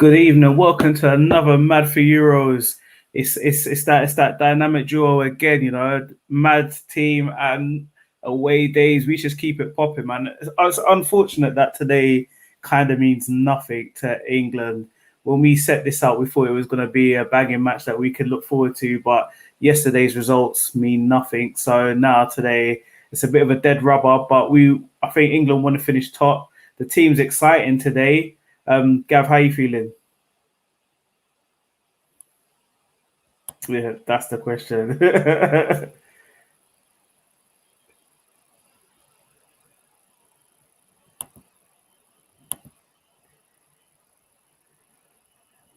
Good evening. Welcome to another Mad for Euros. It's that dynamic duo again. Mad team and away days. We just keep it popping, man. It's unfortunate that today kind of means nothing to England. When we set this out, we thought it was going to be a banging match that we could look forward to, but yesterday's results mean nothing. So now today it's a bit of a dead rubber. But I think England want to finish top. The team's exciting today. Gav, how you feeling? Yeah, that's the question. Yeah,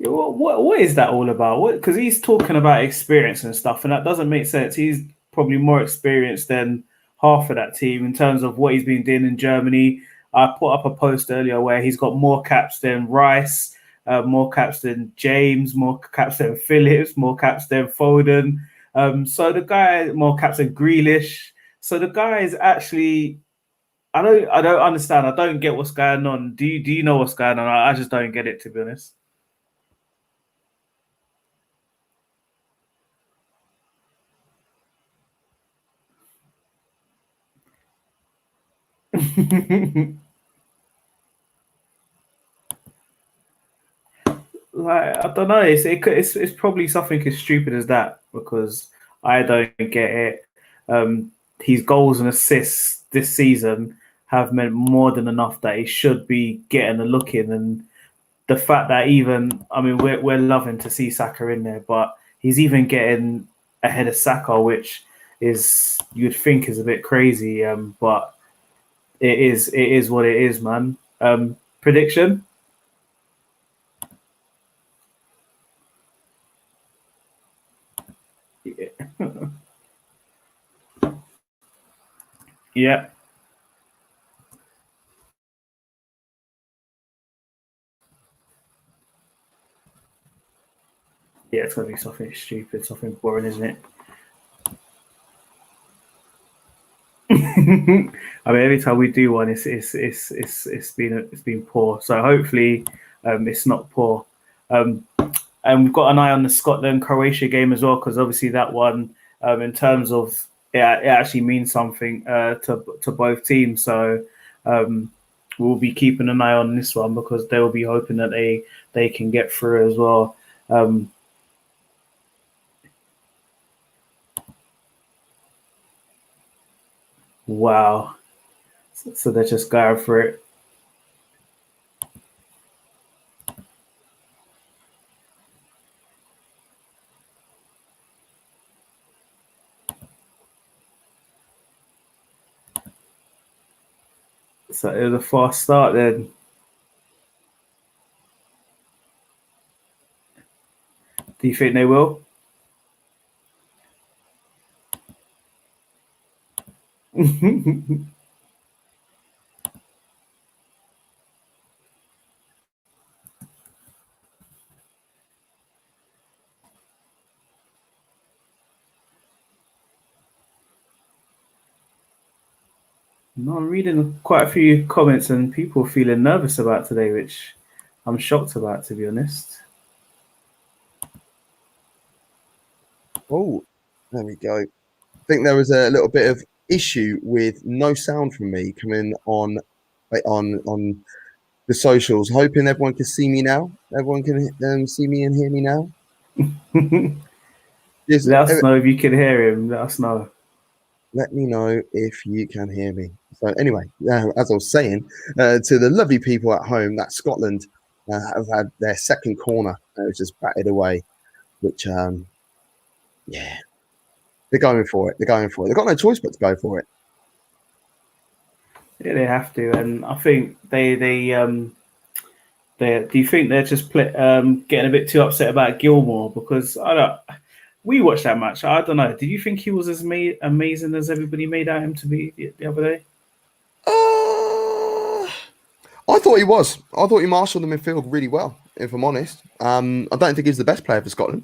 what is that all about? What? Because he's talking about experience and stuff, and that doesn't make sense. He's probably more experienced than half of that team in terms of what he's been doing in Germany. I put up a post earlier where he's got more caps than Rice, more caps than James, more caps than Phillips, more caps than Foden. So the guy, more caps than Grealish. So the guy is actually. I don't understand. I don't get what's going on. Do you know what's going on? I just don't get it, to be honest. Like, I don't know. It's probably something as stupid as that because I don't get it. His goals and assists this season have meant more than enough that he should be getting a look in. And the fact that we're loving to see Saka in there, but he's even getting ahead of Saka, which is you'd think is a bit crazy. But it is what it is, man. Prediction. Yeah. Yeah, it's gonna be something stupid, something boring, isn't it? Every time we do one, it's been poor. So hopefully, it's not poor. And we've got an eye on the Scotland Croatia game as well because obviously that one, in terms of it actually means something to both teams. So we'll be keeping an eye on this one because they'll be hoping that they can get through as well. Wow. So they're just going for it. So it was a fast start then. Do you think they will? No, I'm reading quite a few comments and people feeling nervous about today, which I'm shocked about, to be honest. Oh, there we go. I think there was a little bit of issue with no sound from me coming on the socials. Hoping everyone can see me now. Everyone can see me and hear me now. Let us know if you can hear him. Let us know. Let me know if you can hear me. So anyway, as I was saying, to the lovely people at home, that Scotland have had their second corner. It was just batted away, which, yeah, they're going for it. They've got no choice but to go for it. Yeah, they have to, and I think they do you think they're just getting a bit too upset about Gilmore because we watched that match. I don't know. Did you think he was as amazing as everybody made out him to be the other day? I thought he was. I thought he marshalled the midfield really well, if I'm honest. I don't think he's the best player for Scotland.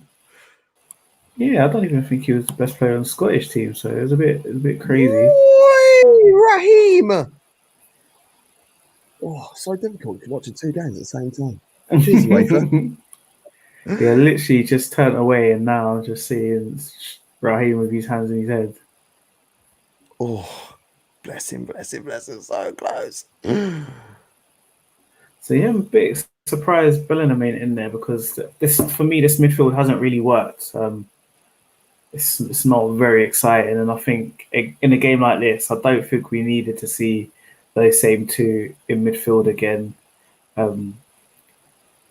Yeah, I don't even think he was the best player on the Scottish team, so it was a bit crazy. Raheem! Oh, so difficult watching two games at the same time. Cheers, UEFA. Yeah, literally just turned away, and now I'm just seeing Raheem with his hands in his head. Oh, bless him, so close. So yeah, I'm a bit surprised Bellingham ain't in there because this, for me, this midfield hasn't really worked. It's not very exciting, and I think in a game like this, I don't think we needed to see those same two in midfield again. Um,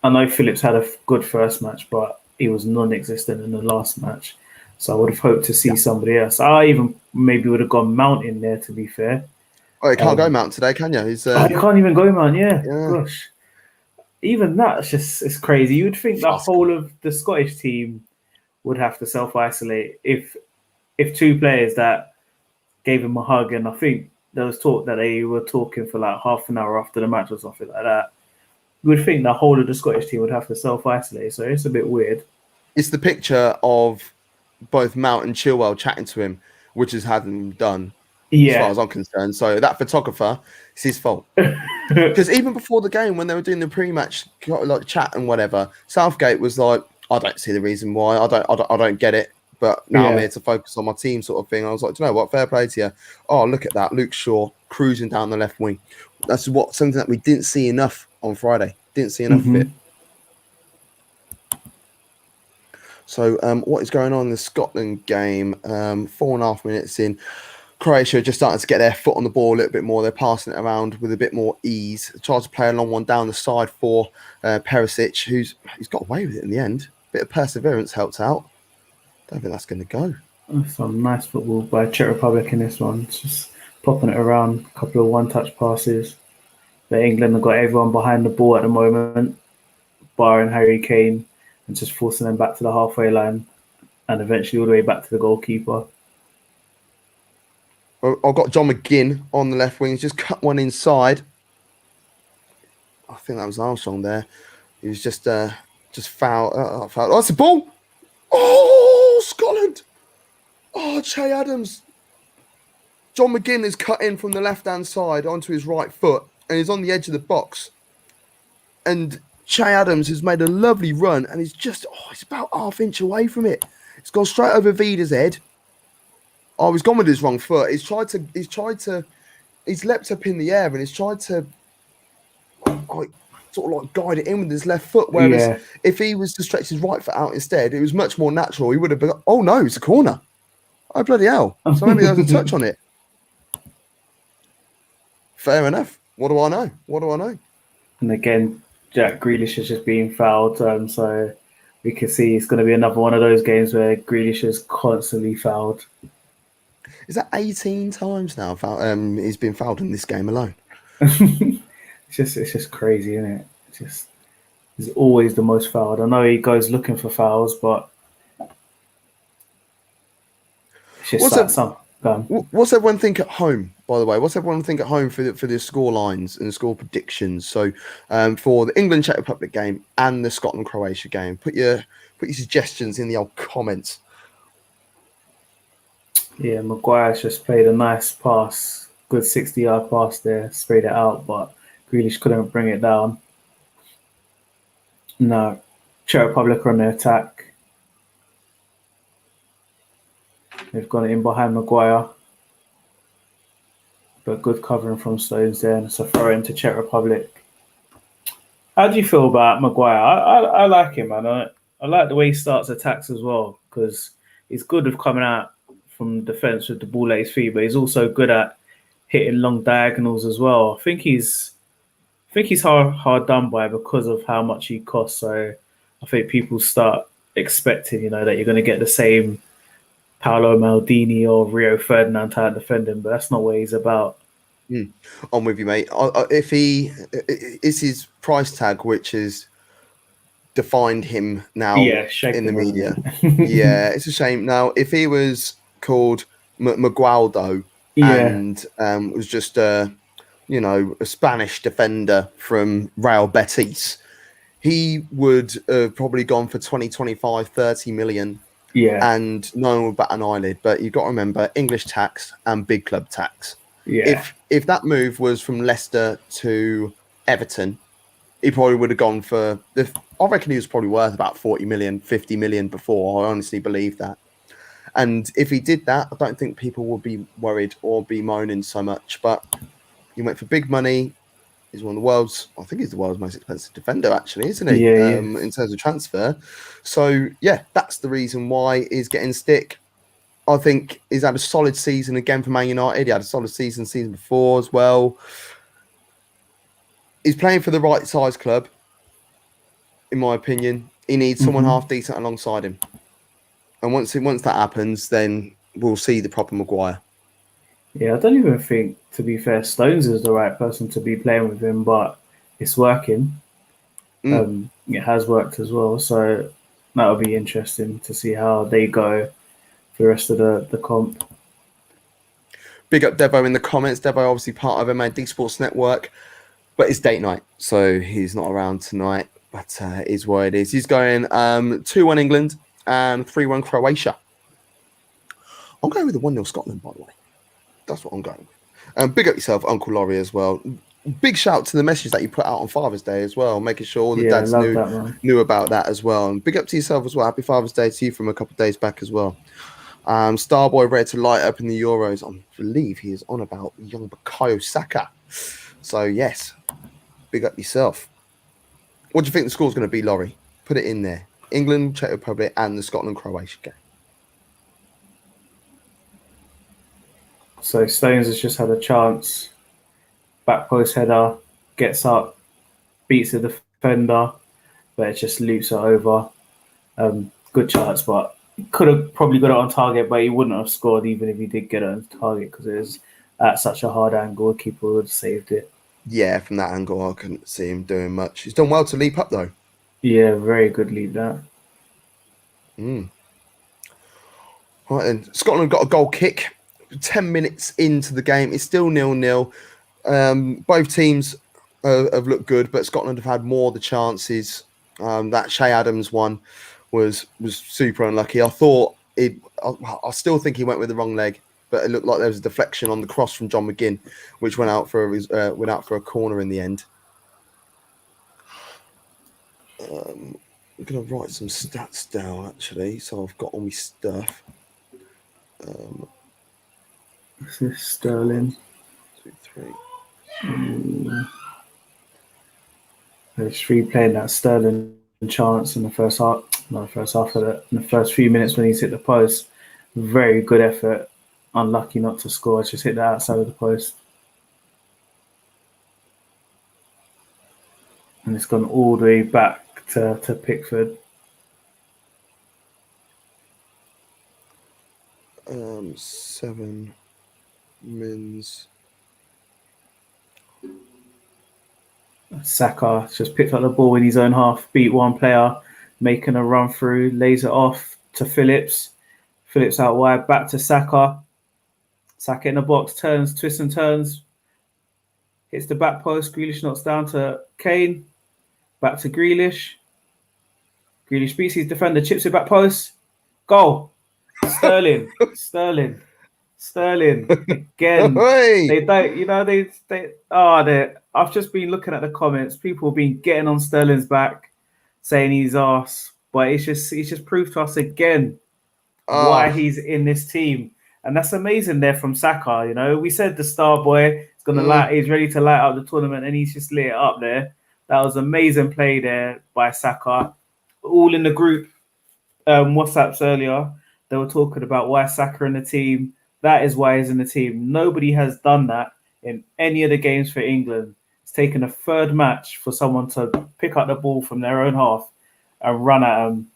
I know Phillips had a good first match, but he was non-existent in the last match. So I would have hoped to see somebody else. I even maybe would have gone Mount in there, to be fair. Oh, you can't go Mount today, can you? He's Oh, you can't even go Mount, yeah. yeah. Gosh. Even that's just, it's crazy. You would think the whole of the Scottish team would have to self-isolate if two players that gave him a hug, and I think there was talk that they were talking for like half an hour after the match or something like that. You would think the whole of the Scottish team would have to self-isolate, so it's a bit weird. It's the picture of both Mount and Chilwell chatting to him, which has had them done, as far as I'm concerned. So that photographer, it's his fault. Because even before the game, when they were doing the pre-match like chat and whatever, Southgate was like, "I don't see the reason why. I don't get it. But now I'm here to focus on my team," sort of thing. I was like, "Do you know what? Fair play to you." Oh, look at that, Luke Shaw cruising down the left wing. That's something that we didn't see enough on Friday. Didn't see enough of it. So what is going on in the Scotland game? 4.5 minutes in. Croatia just starting to get their foot on the ball a little bit more. They're passing it around with a bit more ease. Tried to play a long one down the side for Perisic, who's got away with it in the end. Bit of perseverance helped out. Don't think that's going to go. Some nice football by Czech Republic in this one. It's just popping it around, a couple of one-touch passes. But England have got everyone behind the ball at the moment, barring Harry Kane, and just forcing them back to the halfway line and eventually all the way back to the goalkeeper. I've got John McGinn on the left wing. He's just cut one inside. I think that was Armstrong there. He was just foul. Foul. Oh, that's a ball. Oh, Scotland. Oh, Che Adams. John McGinn is cut in from the left-hand side onto his right foot, and he's on the edge of the box. And Che Adams has made a lovely run, and he's about half-inch away from it. It's gone straight over Vida's head. Oh, he's gone with his wrong foot. He's leapt up in the air and he's tried to sort of like guide it in with his left foot. Whereas if he was to stretch his right foot out instead, it was much more natural. He would have been, oh no, it's a corner. Oh, bloody hell. So maybe there was a touch on it. Fair enough. What do I know? And again, Jack Grealish is just being fouled. So we can see it's going to be another one of those games where Grealish is constantly fouled. Is that 18 times now? He's been fouled in this game alone. It's just crazy, isn't it? He's always the most fouled. I know he goes looking for fouls, but it's just what's everyone think at home? By the way, what's everyone think at home for the score lines and score predictions? So for the England Czech Republic game and the Scotland Croatia game, put your suggestions in the old comments. Yeah, Maguire's just played a nice pass, good 60-yard pass there, sprayed it out, but Grealish couldn't bring it down. No, Czech Republic on the attack. They've got it in behind Maguire, but good covering from Stones there, and it's a throw into Czech Republic. How do you feel about Maguire? I like him, man. I like the way he starts attacks as well, because he's good with coming out from defence with the ball at his feet, but he's also good at hitting long diagonals as well. I think he's hard done by because of how much he costs. So I think people start expecting, that you're going to get the same Paolo Maldini or Rio Ferdinand type defending, but that's not what he's about. I'm with you, mate. If it's his price tag, which has defined him now in the media. Yeah, it's a shame. Now, if he was called Magualdo and was just a Spanish defender from Real Betis, he would have probably gone for 20, 25, 30 million. Yeah. And no one would bat an eyelid. But you've got to remember English tax and big club tax. Yeah. If that move was from Leicester to Everton, he probably would have gone for. I reckon he was probably worth about 40 million, 50 million before. I honestly believe that. And if he did that, I don't think people would be worried or be moaning so much. But he went for big money. He's one of the world's, I think he's the world's most expensive defender, actually, isn't he? Yeah, in terms of transfer. So, yeah, that's the reason why he's getting stick. I think he's had a solid season again for Man United. He had a solid season before as well. He's playing for the right size club, in my opinion. He needs someone half decent alongside him. And once that happens, then we'll see the proper Maguire. Yeah, I don't even think, to be fair, Stones is the right person to be playing with him, but it's working. It has worked as well, so that'll be interesting to see how they go for the rest of the comp. Big up Devo in the comments. Devo obviously part of MAD Sports Network, but it's date night, so he's not around tonight, but it is what it is. He's going 2-1 England and 3-1 Croatia. I'm going with the 1-0 Scotland, by the way. That's what I'm going with. Big up yourself, Uncle Laurie, as well. Big shout to the message that you put out on Father's Day as well, making sure all the dads knew about that as well. And big up to yourself as well. Happy Father's Day to you from a couple of days back as well. Starboy ready to light up in the Euros. I believe he is on about young Bukayo Saka. So, yes, big up yourself. What do you think the score's going to be, Laurie? Put it in there. England, Czech Republic, and the Scotland-Croatia game. So Stones has just had a chance. Back post header, gets up, beats the defender, but it just loops it over. Good chance, but he could have probably got it on target, but he wouldn't have scored even if he did get it on target because it was at such a hard angle. Keeper would have saved it. Yeah, from that angle, I couldn't see him doing much. He's done well to leap up, though. Yeah, very good leap, that. Right then, Scotland got a goal kick. 10 minutes into the game, it's still 0-0. Both teams have looked good, but Scotland have had more of the chances. That Shea Adams one was super unlucky. I still think he went with the wrong leg, but it looked like there was a deflection on the cross from John McGinn, which went out for a corner in the end. I'm going to write some stats down, actually, so I've got all my stuff. This is Sterling. 2, 3. Just replaying that Sterling chance in the first half. Not the first half of it. In the first few minutes when he's hit the post. Very good effort. Unlucky not to score. Just hit the outside of the post. And it's gone all the way back to Pickford. 7 mins. Saka just picked up the ball in his own half, beat one player, making a run through, lays it off to Phillips. Phillips out wide, back to Saka. Saka in the box, twists and turns. Hits the back post. Grealish knocks down to Kane. Back to Grealish. Grealish beats his defender, chips it back post. Goal. Sterling. Again. They don't, I've just been looking at the comments. People have been getting on Sterling's back, saying he's arse. But it's just proved to us again why he's in this team. And that's amazing there from Saka. You know, we said the star boy is he's ready to light up the tournament, and he's just lit it up there. That was amazing play there by Saka. All in the group WhatsApps earlier, they were talking about why Saka in the team. That is why he's in the team. Nobody has done that in any of the games for England. It's taken a third match for someone to pick up the ball from their own half and run at them.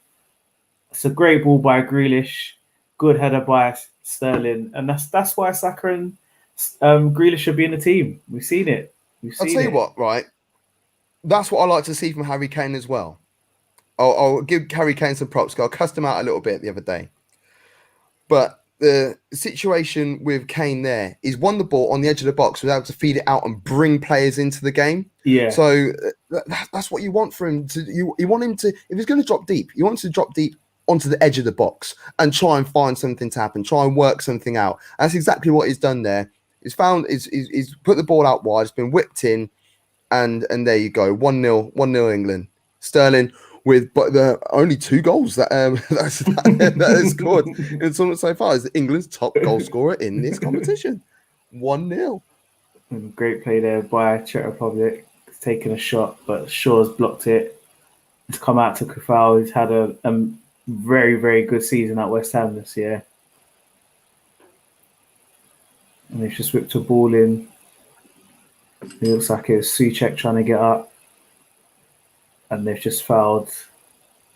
It's a great ball by Grealish. Good header by Sterling. And that's why Saka and Grealish should be in the team. We've seen it. I'll tell you what, right? That's what I like to see from Harry Kane as well. I'll give Harry Kane some props. I cussed him out a little bit the other day. But the situation with Kane there is won the ball on the edge of the box, was able to feed it out and bring players into the game. Yeah. So that's what you want for him to. You want him to, if he's going to drop deep, you want him to drop deep onto the edge of the box and try and find something to happen, try and work something out. And that's exactly what he's done there. He's put the ball out wide, it's been whipped in, and there you go, 1-0 England. Sterling with the only 2 goals that that has scored in the tournament so far is England's top goal scorer in this competition. 1-0. Great play there by Czech Republic. He's taken a shot, but Shaw's blocked it. He's come out to Kufal. He's had a very, very good season at West Ham this year. And they've just whipped a ball in. It looks like it was Souček trying to get up. And they've just fouled.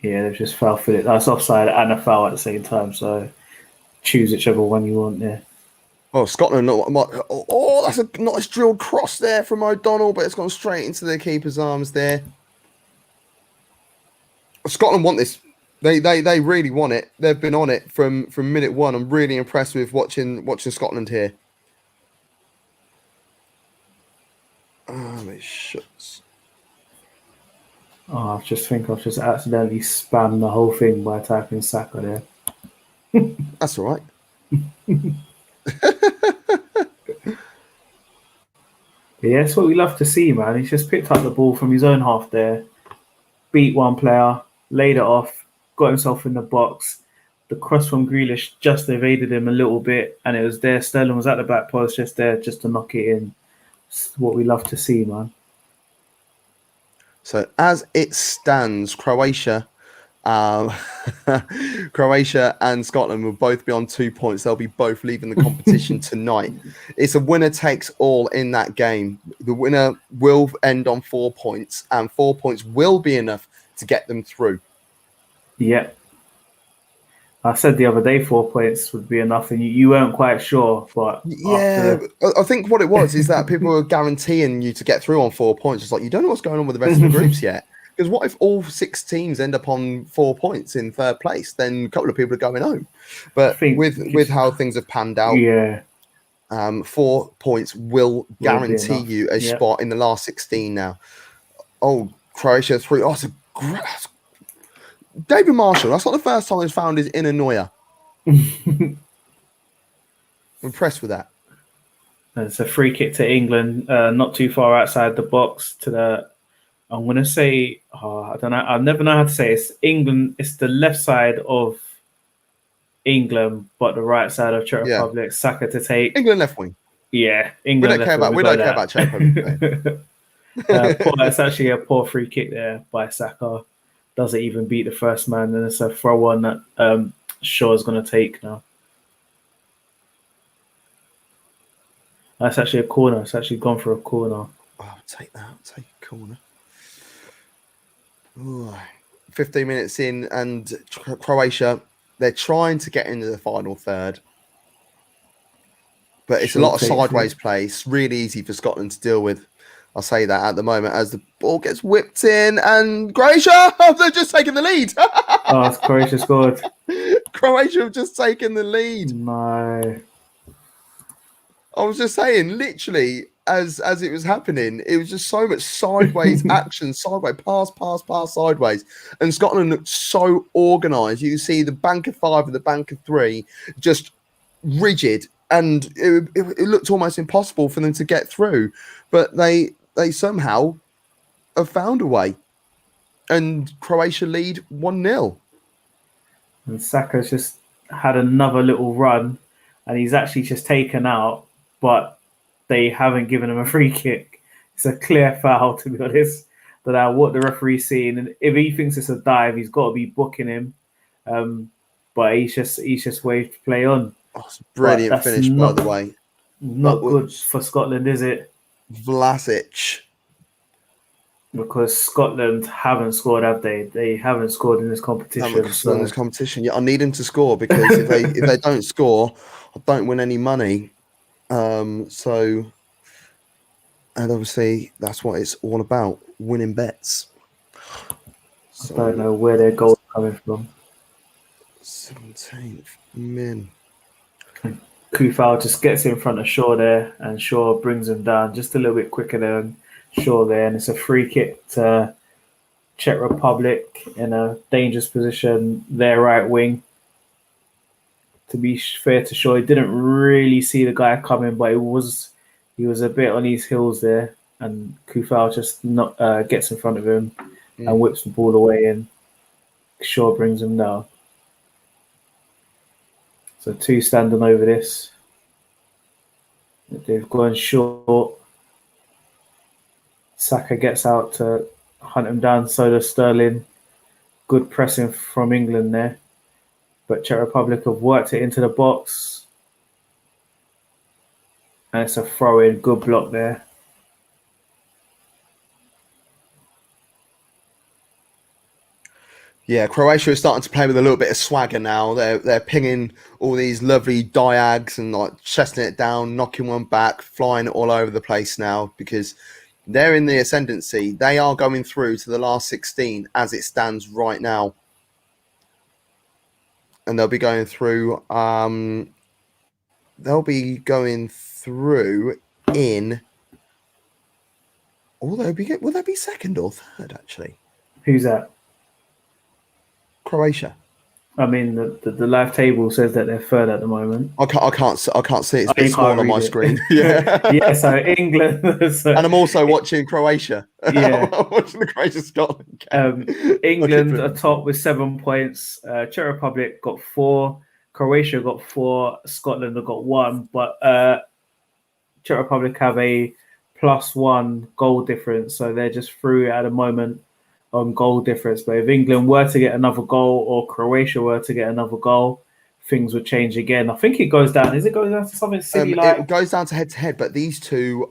Yeah, they've just fouled for it. That's offside and a foul at the same time. So choose whichever one you want there. Oh, Scotland! Oh, that's a nice drilled cross there from O'Donnell, but it's gone straight into the keeper's arms there. Scotland want this. They really want it. They've been on it from minute one. I'm really impressed with watching Scotland here. It shuts. Oh, I just think I've just accidentally spammed the whole thing by typing Saka there. That's all right. Yeah, it's what we love to see, man. He's just picked up the ball from his own half there, beat one player, laid it off, got himself in the box. The cross from Grealish just evaded him a little bit, and it was there. Sterling was at the back post, just there, just to knock it in. It's what we love to see, man. So as it stands, Croatia and Scotland will both be on 2 points. They'll be both leaving the competition tonight. It's a winner takes all in that game. The winner will end on 4 points, and 4 points will be enough to get them through. Yeah. I said the other day 4 points would be enough, and you weren't quite sure. But yeah, I think what it was is that people were guaranteeing you to get through on 4 points. It's like, you don't know what's going on with the rest of the groups yet. Because what if all 6 teams end up on 4 points in third place? Then a couple of people are going home. But with how things have panned out, 4 points will guarantee you a spot in the last 16 now. Oh, Croatia 3. Oh, it's a great... David Marshall, that's not the first time he's found his inner Neuer. I'm impressed with that. It's a free kick to England, not too far outside the box to the... I'm going to say, I don't know. I'll never know how to say it. It's England. It's the left side of England, but the right side of Czech Republic. Saka to take. England left wing. Yeah, England. We don't care about Czech Republic. It's actually a poor free kick there by Saka. Doesn't even beat the first man, and it's a throw on that Shaw's going to take now. That's actually a corner. It's actually gone for a corner. Oh, I'll take that. I'll take a corner. Ooh, 15 minutes in, and Croatia, they're trying to get into the final third. But it's a lot of sideways play. It's really easy for Scotland to deal with. I'll say that at the moment as the ball gets whipped in, and Croatia, they're just taking the lead. Oh, Croatia scored. Croatia have just taken the lead. No. I was just saying, literally, as it was happening, it was just so much sideways action, sideways, pass, sideways. And Scotland looked so organised. You see the bank of 5 and the bank of 3 just rigid, and it looked almost impossible for them to get through. But they somehow have found a way. And Croatia lead 1-0. And Saka's just had another little run, and he's actually just taken out, but they haven't given him a free kick. It's a clear foul, to be honest. But what the referee's seeing, and if he thinks it's a dive, he's got to be booking him. But he's just waved to play on. Oh, it's a brilliant finish, by the way. Not good for Scotland, is it? Vlasic. Because Scotland haven't scored, have they? They haven't scored in this competition. Yeah, I need them to score, because if they don't score, I don't win any money. And obviously that's what it's all about, winning bets. So, I don't know where their goals are coming from. 17th min. Kufal just gets in front of Shaw there, and Shaw brings him down just a little bit quicker than Shaw there, and it's a free kick to Czech Republic in a dangerous position, their right wing. To be fair to Shaw, he didn't really see the guy coming, but he was a bit on his heels there. and Kufal just gets in front of him and whips the ball away, and Shaw brings him down. So 2 standing over this. They've gone short. Saka gets out to hunt him down. So does Sterling. Good pressing from England there. But Czech Republic have worked it into the box. And it's a throw-in. Good block there. Yeah, Croatia is starting to play with a little bit of swagger now. They're pinging all these lovely diags and like chesting it down, knocking one back, flying it all over the place now because they're in the ascendancy. They are going through to the last 16 as it stands right now. And they'll be going through in will they be second or third actually? Who's that? Croatia. I mean, the live table says that they're third at the moment. I can't see it. It's a bit small on my screen. Yeah. Yeah. So England, and I'm also watching Croatia. Yeah, I'm watching the Croatia Scotland game. England are top with 7 points. Czech Republic got 4. Croatia got 4. Scotland have got 1. But Czech Republic have a +1 goal difference, so they're just through at the moment on goal difference. But if England were to get another goal or Croatia were to get another goal, things would change again. I think it goes down. Is it going down to something silly like? It goes down to head-to-head, but these two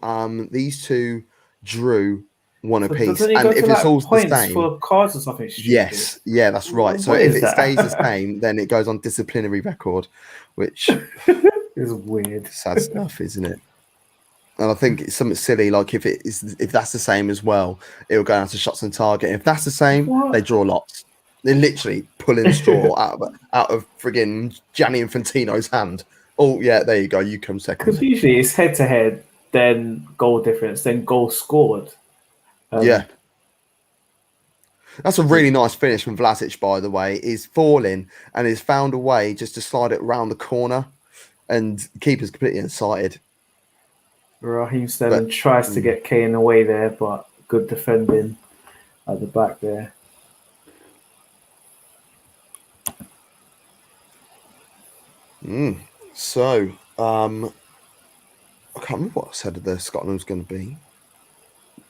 drew one apiece. And if it's all the same, for cards or something stupid? Yes, yeah, that's right. So if it stays the same, then it goes on disciplinary record, which is weird. Sad stuff, isn't it? And I think it's something silly, like if that's the same as well, it'll go down to shots on target. If that's the same, they draw lots. They're literally pulling straw out of friggin' Gianni Infantino's hand. Oh yeah, there you go. You come second. Because usually it's head to head, then goal difference, then goal scored. Yeah. That's a really nice finish from Vlasic, by the way. He's falling and he's found a way just to slide it around the corner, and the keeper's completely unsighted. Raheem Sterling tries to get Kane away there, but good defending at the back there. So, I can't remember what I said the Scotland was going to be,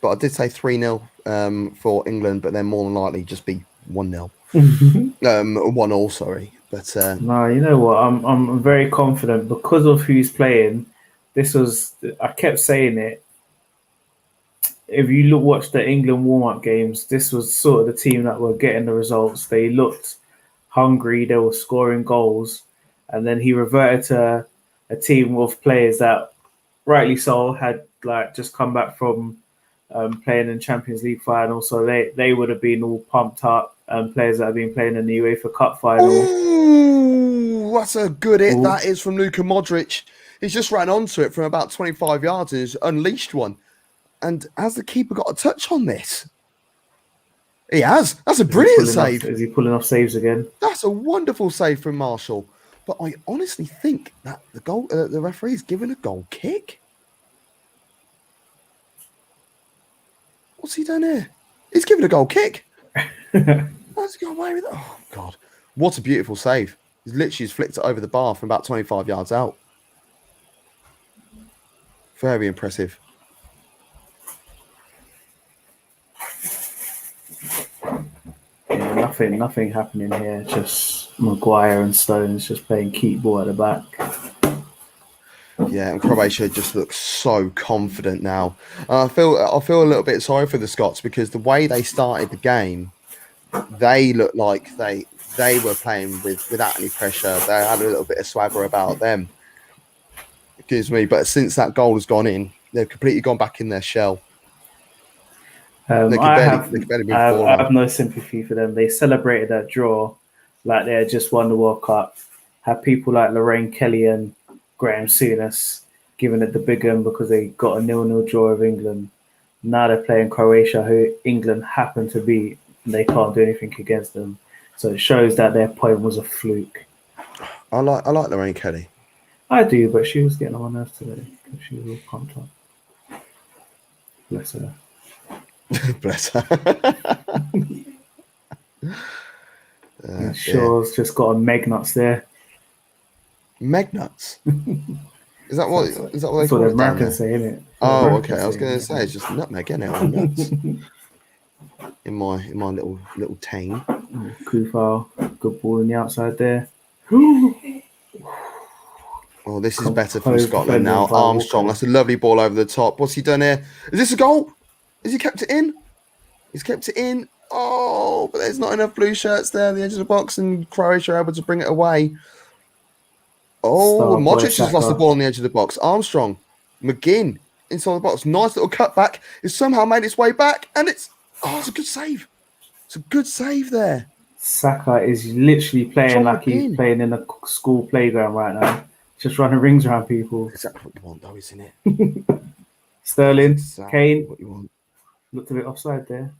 but I did say 3-0 for England, but then more than likely just be 1-0. 1-1, sorry. But no, you know what? I'm very confident because of who's playing. I kept saying it. If you watch the England warm-up games, this was sort of the team that were getting the results. They looked hungry. They were scoring goals. And then he reverted to a team of players that, rightly so, had just come back from playing in Champions League final. So they would have been all pumped up. Players that have been playing in the UEFA Cup final. Ooh, that's a good hit. Ooh. That is from Luka Modric. He's just ran onto it from about 25 yards and has unleashed one. And has the keeper got a touch on this? He has. That's a brilliant save. Is he pulling off saves again? That's a wonderful save from Marshall. But I honestly think that the referee is giving a goal kick. What's he done here? He's giving a goal kick. How's he got away with it? Oh, God. What a beautiful save. He's literally just flicked it over the bar from about 25 yards out. Very impressive. Yeah, nothing happening here. Just Maguire and Stones just playing keep ball at the back. Yeah, and Croatia just looks so confident now. I feel a little bit sorry for the Scots because the way they started the game, they looked like they were playing without any pressure. They had a little bit of swagger about them. Excuse me, but since that goal has gone in, they've completely gone back in their shell. I have no sympathy for them. They celebrated that draw like they had just won the World Cup. Had people like Lorraine Kelly and Graham Souness giving it the big one because they got a 0-0 draw of England. Now they're playing Croatia, who England happened to beat, and they can't do anything against them. So it shows that their point was a fluke. I like Lorraine Kelly. I do, but she was getting on my nerves today because she was all pumped up. Bless her. Bless her. Shaw's just got a meg nuts there. Meg nuts? Is that what they call the it Americans down there? say, innit? Oh, okay. I was going to say it's just nutmeg, innit? Or nuts. in my little tame. Kufal, good ball on the outside there. Oh, this is better from Scotland now. Armstrong, that's a lovely ball over the top. What's he done here? Is this a goal? Has he kept it in? He's kept it in. Oh, but there's not enough blue shirts there at the edge of the box, and Croatia are able to bring it away. Oh, Modric has lost the ball on the edge of the box. Armstrong, McGinn inside the box. Nice little cutback. It's somehow made its way back, and it's a good save. It's a good save there. Saka is literally playing like he's playing in a school playground right now. Just running rings around people. Exactly what you want, though, isn't it? Sterling, exactly Kane. What you want. Looked a bit offside there.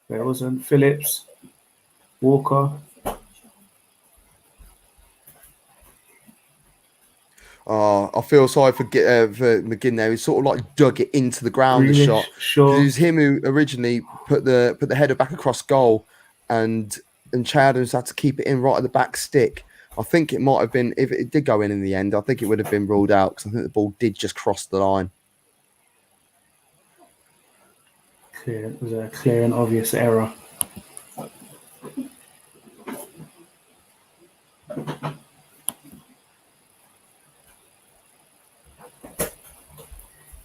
There wasn't. Phillips, Walker. Oh, I feel sorry for McGinn there. He sort of like dug it into the ground, the shot. Sure. It was him who originally put the header back across goal, and Chowdhury had to keep it in right at the back stick. I think it might have been, if it did go in the end, I think it would have been ruled out because I think the ball did just cross the line. It was a clear and obvious error.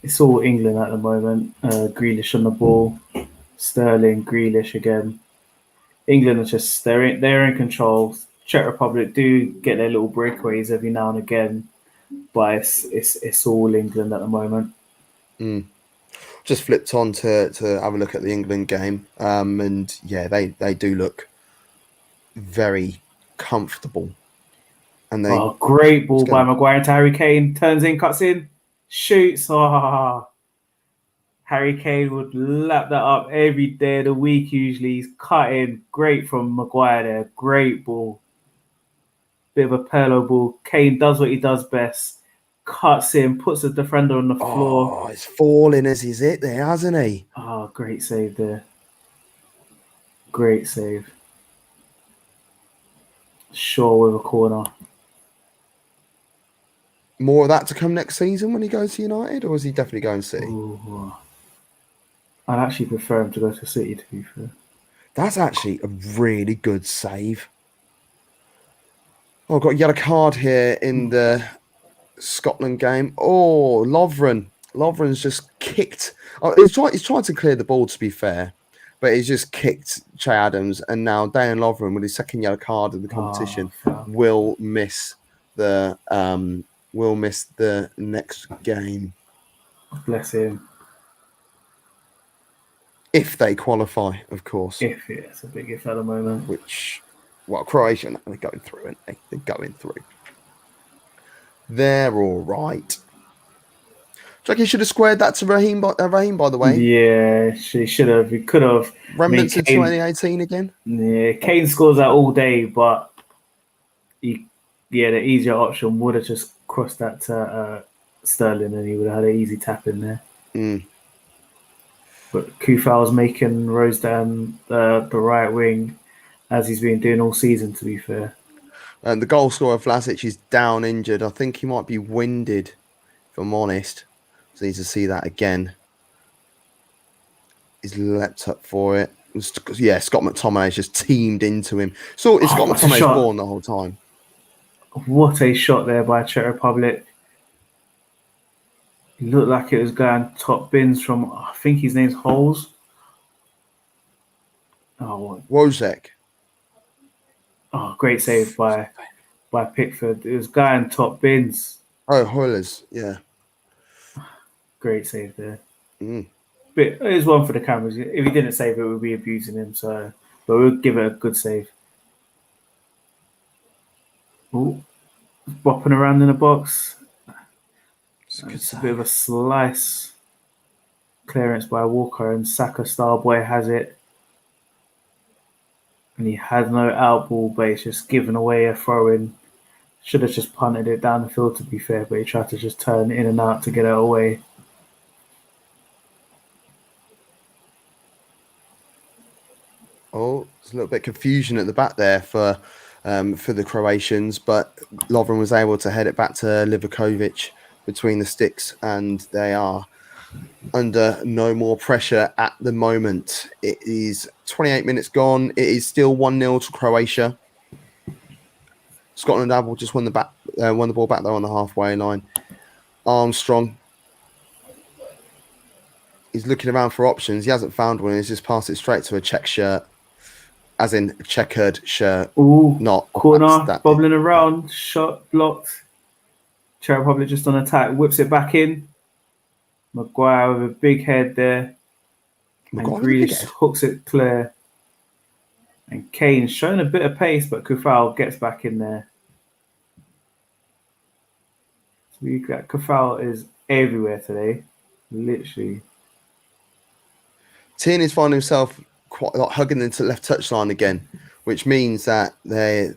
It's all England at the moment. Grealish on the ball. Sterling, Grealish again. England are just they're in control. Czech Republic do get their little breakaways every now and again, but it's all England at the moment. Just flipped on to have a look at the England game, and yeah, they do look very comfortable. And great ball by Maguire to Harry Kane. Turns in, cuts in, shoots. Harry Kane would lap that up every day of the week. Usually, he's cutting. Great from Maguire there. Great ball. Bit of a Pirlo ball. Kane does what he does best. Cuts in, puts the defender on the floor. Oh, it's falling as he's hit there, hasn't he? Oh, great save there. Great save. Shaw with a corner. More of that to come next season when he goes to United, or is he definitely going City? Ooh. I'd actually prefer him to go to City, to be fair. That's actually a really good save. Oh, I've got a yellow card here in the Scotland game. Oh, Lovren's just kicked. Oh, he's trying to clear the ball, to be fair, but he's just kicked Che Adams, and now Dan Lovren, with his second yellow card in the competition, will miss the next game. Bless him. If they qualify, of course. It's a big if at the moment. Croatia, they're going through, aren't they? They're going through. They're all right. Jackie should have squared that to Raheem, by the way. Yeah, she should have. He could have. Remnants of 2018 again? Yeah, Kane scores that all day, but the easier option would have just crossed that to Sterling, and he would have had an easy tap in there. But Kufal's making Rose down the right wing, as he's been doing all season, to be fair. And the goal scorer, Vlasic, is down injured. I think he might be winded, if I'm honest. So need to see that again. He's leapt up for it. Yeah, Scott McTominay just teamed into him. So it's Scott McTominay's ball the whole time. What a shot there by Czech Republic. It looked like it was going top bins from, I think his name's Holes. Wozek. Oh, great save by Pickford. It was going top bins. Oh, Hoylers, yeah. Great save there. But it was one for the cameras. If he didn't save it, we'd be abusing him. But we'll give it a good save. Oh, bopping around in the box. It's a bit of a slice. Clearance by Walker, and Saka Starboy has it. And he had no out ball, but he's just given away a throw-in. Should have just punted it down the field, to be fair, but he tried to just turn in and out to get it away. Oh, there's a little bit of confusion at the back there for the Croatians, but Lovren was able to head it back to Livakovic between the sticks, and they are under no more pressure at the moment. It is 28 minutes gone. It is still 1-0 to Croatia. Scotland have just won the ball back there on the halfway line. Armstrong, he's looking around for options. He hasn't found one. He's just passed it straight to a check shirt, as in a checkered shirt. Ooh, not corner, bobbling around, shot blocked. Czech Republic just on attack, whips it back in. Maguire with a big head there. And Grealish hooks it clear. And Kane's showing a bit of pace, but Kufal gets back in there. So Kufal is everywhere today. Literally. Tierney's finding himself quite like hugging into the left touchline again, which means that they're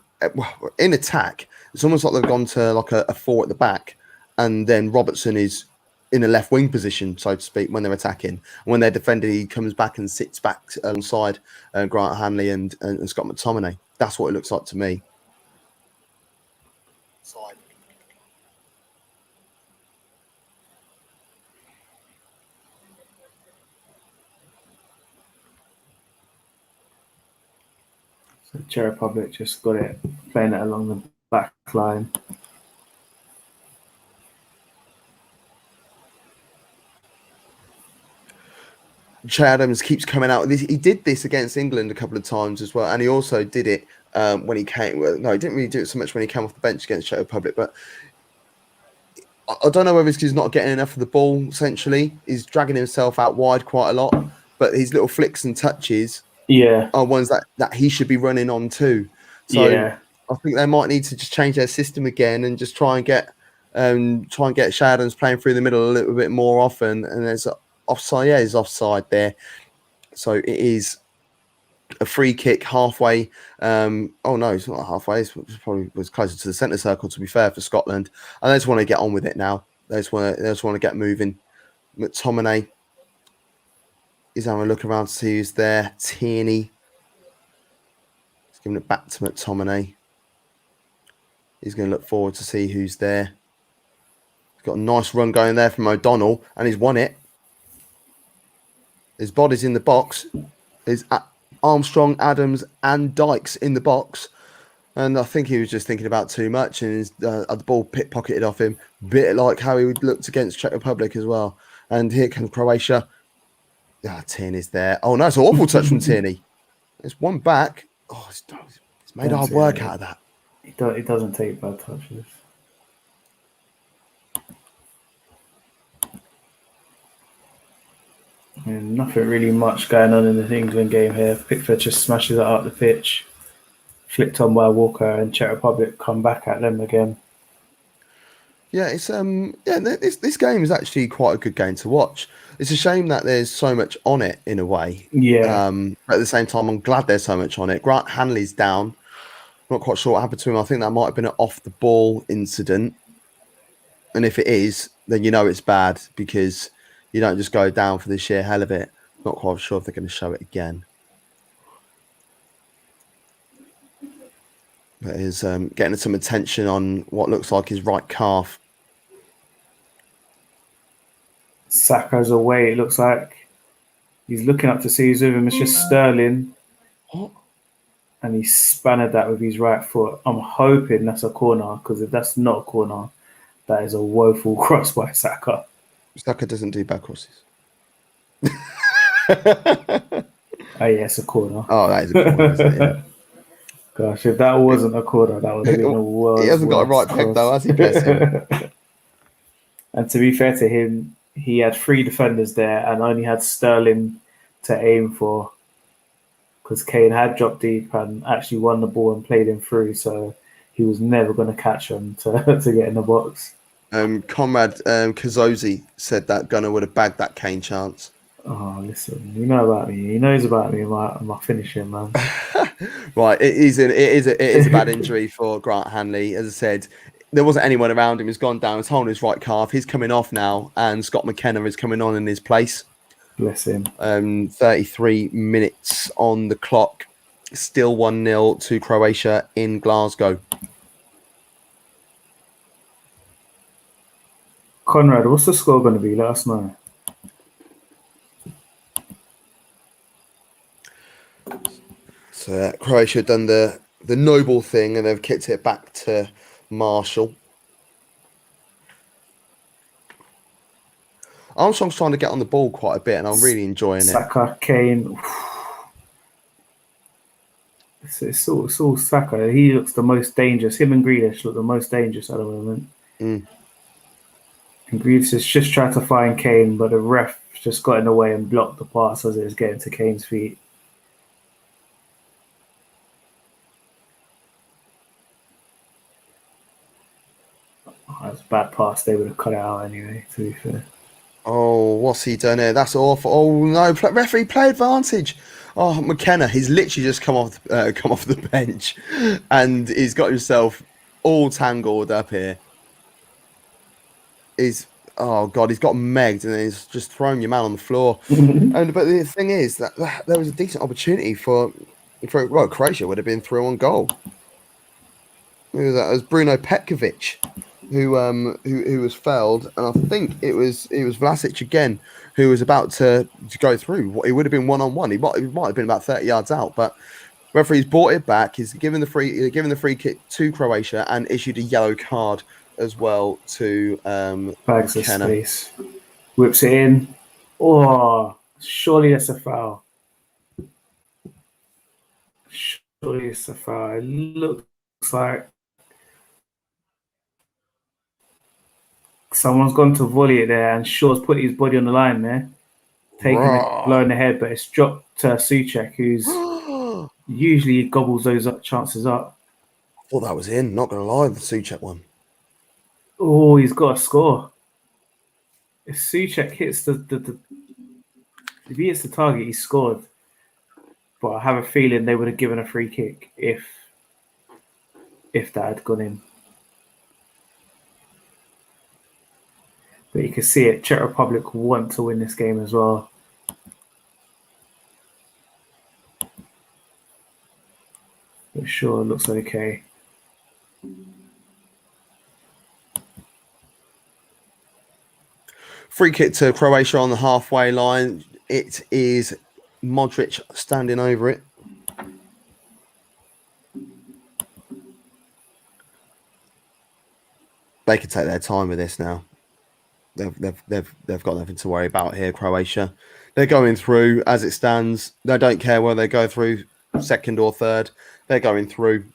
in attack. It's almost like they've gone to like a 4 at the back, and then Robertson is in a left wing position, so to speak, when they're attacking. And when they're defending, he comes back and sits back alongside Grant Hanley and Scott McTominay. That's what it looks like to me. Side. So Czech Republic just got it, playing it along the back line. Che Adams keeps coming out. He did this against England a couple of times as well, and he also did it when he came. Well, no, he didn't really do it so much when he came off the bench against Czech Republic. But I don't know whether it's because he's not getting enough of the ball. Essentially, he's dragging himself out wide quite a lot. But his little flicks and touches, are ones that he should be running on too. So I think they might need to just change their system again and just try and get Che Adams playing through the middle a little bit more often. And there's offside, he's offside there. So it is a free kick halfway. Oh no, it's not halfway. It probably was closer to the centre circle, to be fair, for Scotland. And they just want to get on with it now. They just want to get moving. McTominay is having a look around to see who's there. Tierney. He's giving it back to McTominay. He's going to look forward to see who's there. He's got a nice run going there from O'Donnell, and he's won it. His body's in the box. There's Armstrong, Adams, and Dykes in the box. And I think he was just thinking about too much, and the ball pickpocketed off him. Bit like how he looked against Czech Republic as well. And here comes Croatia. Tierney's there. Oh, no, it's an awful touch from Tierney. There's one back. Oh, it's made hard work out of that. He doesn't take bad touches. And nothing really much going on in the England game here. Pickford just smashes it out the pitch. Flicked on by Walker, and Czech Republic come back at them again. Yeah, it's this game is actually quite a good game to watch. It's a shame that there's so much on it in a way. Yeah. But at the same time, I'm glad there's so much on it. Grant Hanley's down. Not quite sure what happened to him. I think that might have been an off the ball incident. And if it is, then you know it's bad, because you don't just go down for the sheer hell of it. Not quite sure if they're going to show it again. But he's getting some attention on what looks like his right calf. Saka's away, it looks like. He's looking up to see who's with him. It's just Sterling. What? And he spanned that with his right foot. I'm hoping that's a corner, because if that's not a corner, that is a woeful cross by Saka. Saka doesn't do back crosses. Oh, yeah, it's a corner. Oh, that is a corner, isn't it? Yeah. Gosh, if that wasn't a corner, that would have been a world. He hasn't got a right peg, though, has he? Bless him. And to be fair to him, he had 3 defenders there and only had Sterling to aim for, because Kane had dropped deep and actually won the ball and played him through, so he was never going to catch him to get in the box. Conrad Kazozi said that Gunnar would have bagged that Kane chance. Oh, listen, you know about me. He knows about me, my finishing, man. Right, it is a bad injury for Grant Hanley. As I said, there wasn't anyone around him. He's gone down. He's holding his right calf. He's coming off now, and Scott McKenna is coming on in his place. Bless him. 33 minutes on the clock. Still 1-0 to Croatia in Glasgow. Conrad, what's the score going to be? Let us know. So Croatia have done the noble thing and they've kicked it back to Marshall. Armstrong's trying to get on the ball quite a bit and I'm really enjoying it. Saka, Kane. It's all Saka. He looks the most dangerous. Him and Grealish look the most dangerous at the moment. And Grealish has just tried to find Kane, but the ref just got in the way and blocked the pass as it was getting to Kane's feet. That's a bad pass. They would have cut it out anyway, to be fair. Oh, what's he done here? That's awful. Oh, no. Referee, play advantage. Oh, McKenna, he's literally just come off the bench and he's got himself all tangled up here. Oh, God, he's got megged and he's just thrown your man on the floor. But the thing is that there was a decent opportunity for Croatia would have been through on goal. It was Bruno Petkovic who was fouled, and I think it was Vlasic again who was about to go through. It would have been 1-on-1. He might have been about 30 yards out, but referee's brought it back. He's given the free kick to Croatia and issued a yellow card as well to Bags of space. Whips it in. Oh, surely that's a foul. Surely it's a foul. It looks like someone's gone to volley it there, and Shaw's put his body on the line there, taking it, blowing the head, but it's dropped to Souček, who's usually gobbles those chances up. I thought that was in. Not going to lie, the Souček one. Oh, he's got a score. If Souček hits if he hits the target, he scored. But I have a feeling they would have given a free kick if that had gone in. But you can see it. Czech Republic want to win this game as well. But sure, it looks okay. Free kick to Croatia on the halfway line. It is Modric standing over it. They can take their time with this now. They've got nothing to worry about here, Croatia. They're going through as it stands. They don't care whether they go through second or third. They're going through.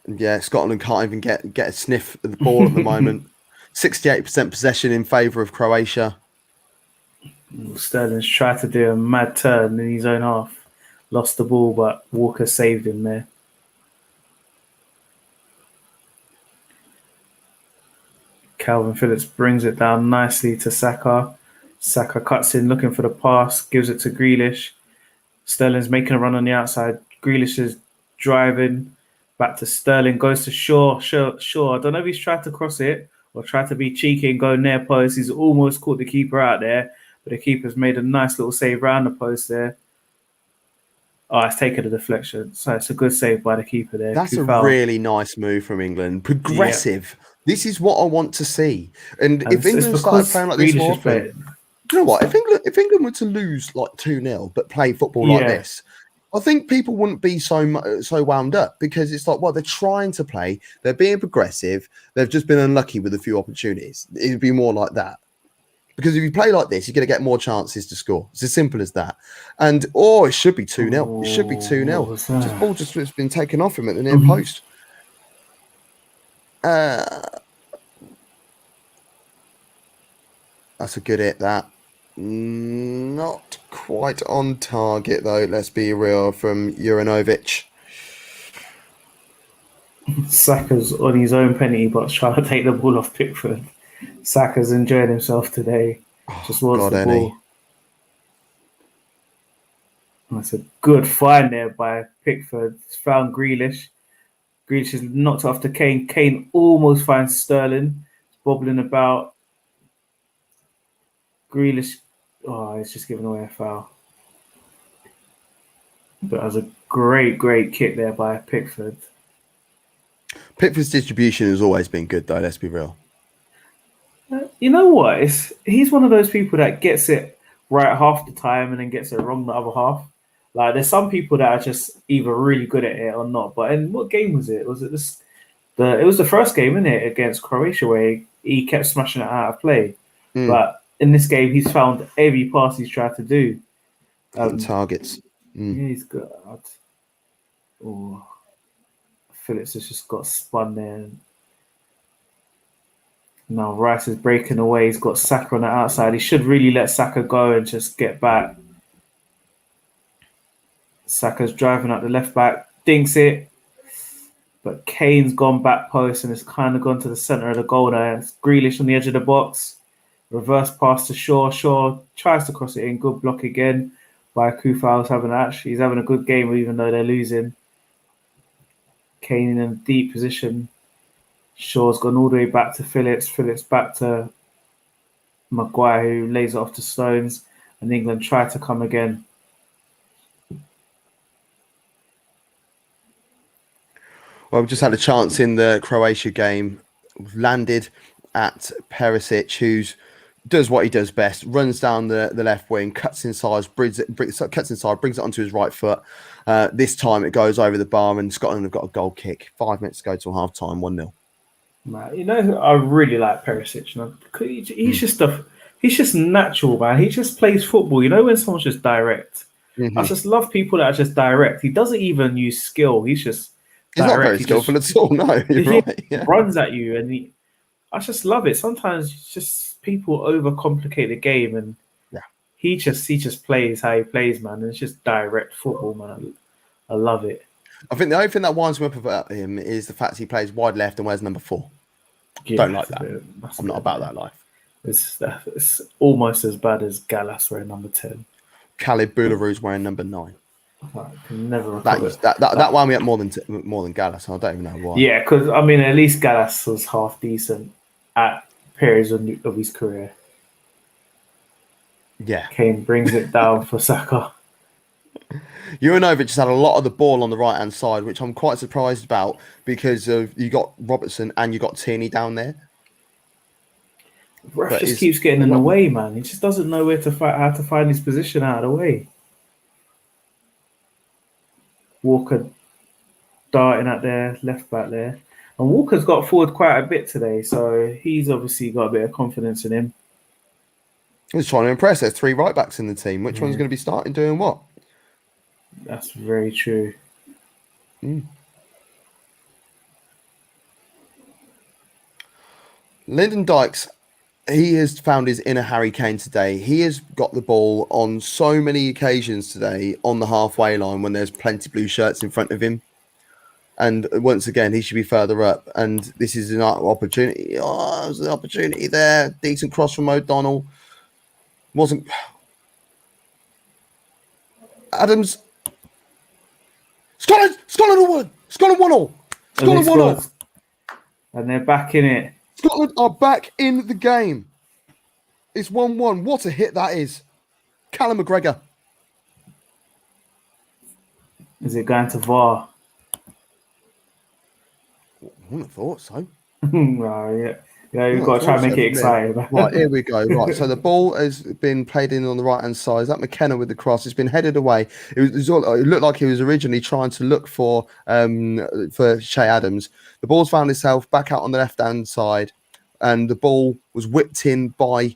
And yeah, Scotland can't even get a sniff of the ball at the moment. 68% possession in favour of Croatia. Sterling's tried to do a mad turn in his own half. Lost the ball, but Walker saved him there. Calvin Phillips brings it down nicely to Saka. Saka cuts in looking for the pass, gives it to Grealish. Sterling's making a run on the outside. Grealish is driving back to Sterling, goes to Shaw. I don't know if he's tried to cross it or tried to be cheeky and go near post. He's almost caught the keeper out there, but the keeper's made a nice little save round the post there. Oh, it's taken a deflection. So it's a good save by the keeper there. That's a really nice move from England. Progressive. Yeah. This is what I want to see. And if England started playing like this more often, you know what? If England were to lose like 2-0 but play football like this, I think people wouldn't be so wound up because it's like, well, they're trying to play. They're being progressive. They've just been unlucky with a few opportunities. It'd be more like that. Because if you play like this, you're going to get more chances to score. It's as simple as that. And, it should be 2-0. It should be 2-0. This ball just has been taken off him at the near post. That's a good hit, that. Not quite on target, though. Let's be real, from Juranovic. Saka's on his own penalty box trying to take the ball off Pickford. Saka's enjoying himself today. Just wants the ball. That's a good find there by Pickford. He's found Grealish. Grealish is knocked off to Kane. Kane almost finds Sterling. He's bobbling about. Grealish Oh, he's just giving away a foul. But that was a great kick there by Pickford. Pickford's distribution has always been good, though. Let's be real. You know what? He's one of those people that gets it right half the time and then gets it wrong the other half. Like there's some people that are just either really good at it or not. But in what game was it? Was it it was the first game, isn't it, against Croatia where he kept smashing it out of play. But in this game, he's found every pass he's tried to do. Targets. Yeah, he's good. Oh, Phillips has just got spun there. Now Rice is breaking away. He's got Saka on the outside. He should really let Saka go and just get back. Saka's driving up the left back, dinks it. But Kane's gone back post and it's kind of gone to the centre of the goal there. It's Grealish on the edge of the box. Reverse pass to Shaw. Shaw tries to cross it in. Good block again by Kufau's he's having a good game even though they're losing. Kane in a deep position. Shaw's gone all the way back to Phillips. Phillips back to Maguire, who lays it off to Stones. And England try to come again. Well, we've just had a chance in the Croatia game. We've landed at Perisic, who does what he does best, runs down the left wing, cuts inside, brings it onto his right foot. This time it goes over the bar and Scotland have got a goal kick. 5 minutes to go till half time, 1-0. Man, you know who I really like Perisic. You know? He's just natural, man. He just plays football. You know when someone's just direct. I just love people that are just direct. He doesn't even use skill. He's not very skillful at all. No, you're right. Yeah. Runs at you, and I just love it. Sometimes just people overcomplicate the game, and he just plays how he plays, man. And it's just direct football, man. I love it. I think the only thing that winds me up about him is the fact he plays wide left and wears number 4. Yeah, don't like that. I'm not about that life. It's almost as bad as Gallas wearing number 10. Khalid Boularouz wearing number 9. I can never that wound me up more than Gallas. I don't even know why. Yeah, because I mean, at least Gallas was half decent at periods of his career. Yeah, Kane brings it down for Saka. Juranovic has had a lot of the ball on the right hand side, which I'm quite surprised about because you got Robertson and you got Tierney down there. Ref just keeps getting in the way, man. He just doesn't know how to find his position out of the way. Walker darting at their left back there. And Walker's got forward quite a bit today, so he's obviously got a bit of confidence in him. He's trying to impress. There's 3 right backs in the team. Which one's going to be starting doing what? That's very true. Lyndon Dykes, he has found his inner Harry Kane today. He has got the ball on so many occasions today on the halfway line when there's plenty blue shirts in front of him. And once again, he should be further up. And this is an opportunity. Oh, there's an opportunity there. Decent cross from O'Donnell. Wasn't... Adams... Scotland won. Scotland 1-0. Scotland 1-0. And they're back in it. Scotland are back in the game. It's 1-1. What a hit that is. Callum McGregor. Is it going to VAR? I wouldn't have thought so. Right, yeah, you've got to try and make it exciting. Right, here we go. Right, so the ball has been played in on the right-hand side. Is that McKenna with the cross? It's been headed away. It looked like he was originally trying to look for Che Adams. The ball's found itself back out on the left-hand side, and the ball was whipped in by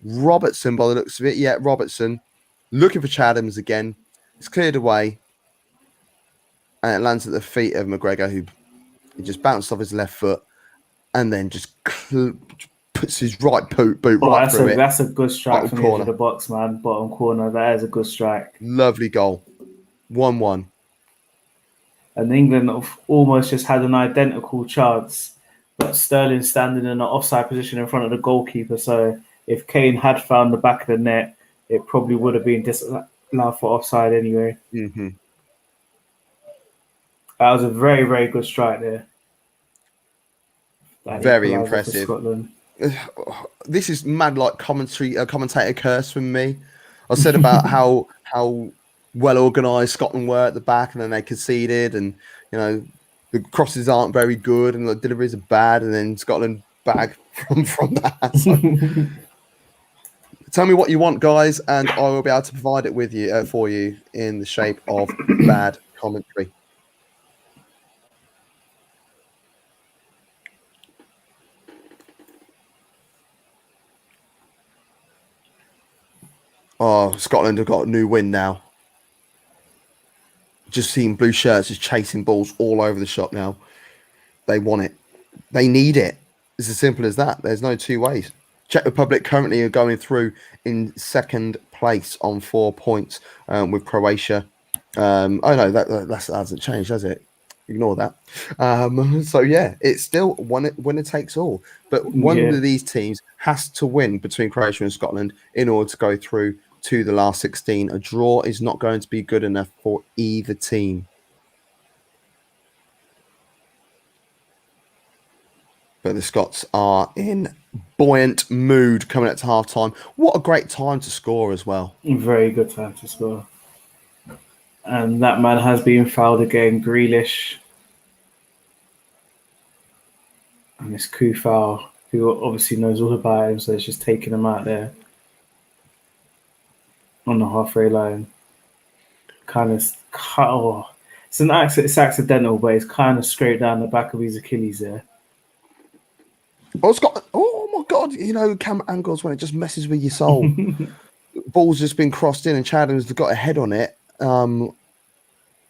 Robertson by the looks of it. Yeah, Robertson looking for Che Adams again. It's cleared away, and it lands at the feet of McGregor, who he just bounced off his left foot and then just puts his right boot right through it. That's a good strike from the edge of the box, man. Bottom corner. That is a good strike. Lovely goal. 1-1. And England have almost just had an identical chance, but Sterling standing in an offside position in front of the goalkeeper. So if Kane had found the back of the net, it probably would have been disallowed for offside anyway. Mm-hmm. That was a very, very good strike there. Very impressive. this is mad like commentator curse from me. I said about how well organised Scotland were at the back, and then they conceded, and the crosses aren't very good, and the deliveries are bad, and then Scotland bag from that. So, tell me what you want, guys, and I will be able to provide it with you for you in the shape of bad commentary. Oh, Scotland have got a new win now. Just seeing blue shirts just chasing balls all over the shop now. They want it. They need it. It's as simple as that. There's no two ways. Czech Republic currently are going through in second place on 4 points with Croatia. Oh no, that hasn't changed, has it? Ignore that. So yeah, it's still winner takes all. But one of these teams has to win between Croatia and Scotland in order to go through to the last 16. A draw is not going to be good enough for either team. But the Scots are in buoyant mood coming up to half time. What a great time to score as well. Very good time to score. And that man has been fouled again, Grealish. And it's Kufal, who obviously knows all about him, so it's just taking him out there on the halfway line. It's accidental, but it's kind of straight down the back of his Achilles there. Oh my God, camera angles when it just messes with your soul. Ball's just been crossed in and Chad Adams got a head on it. And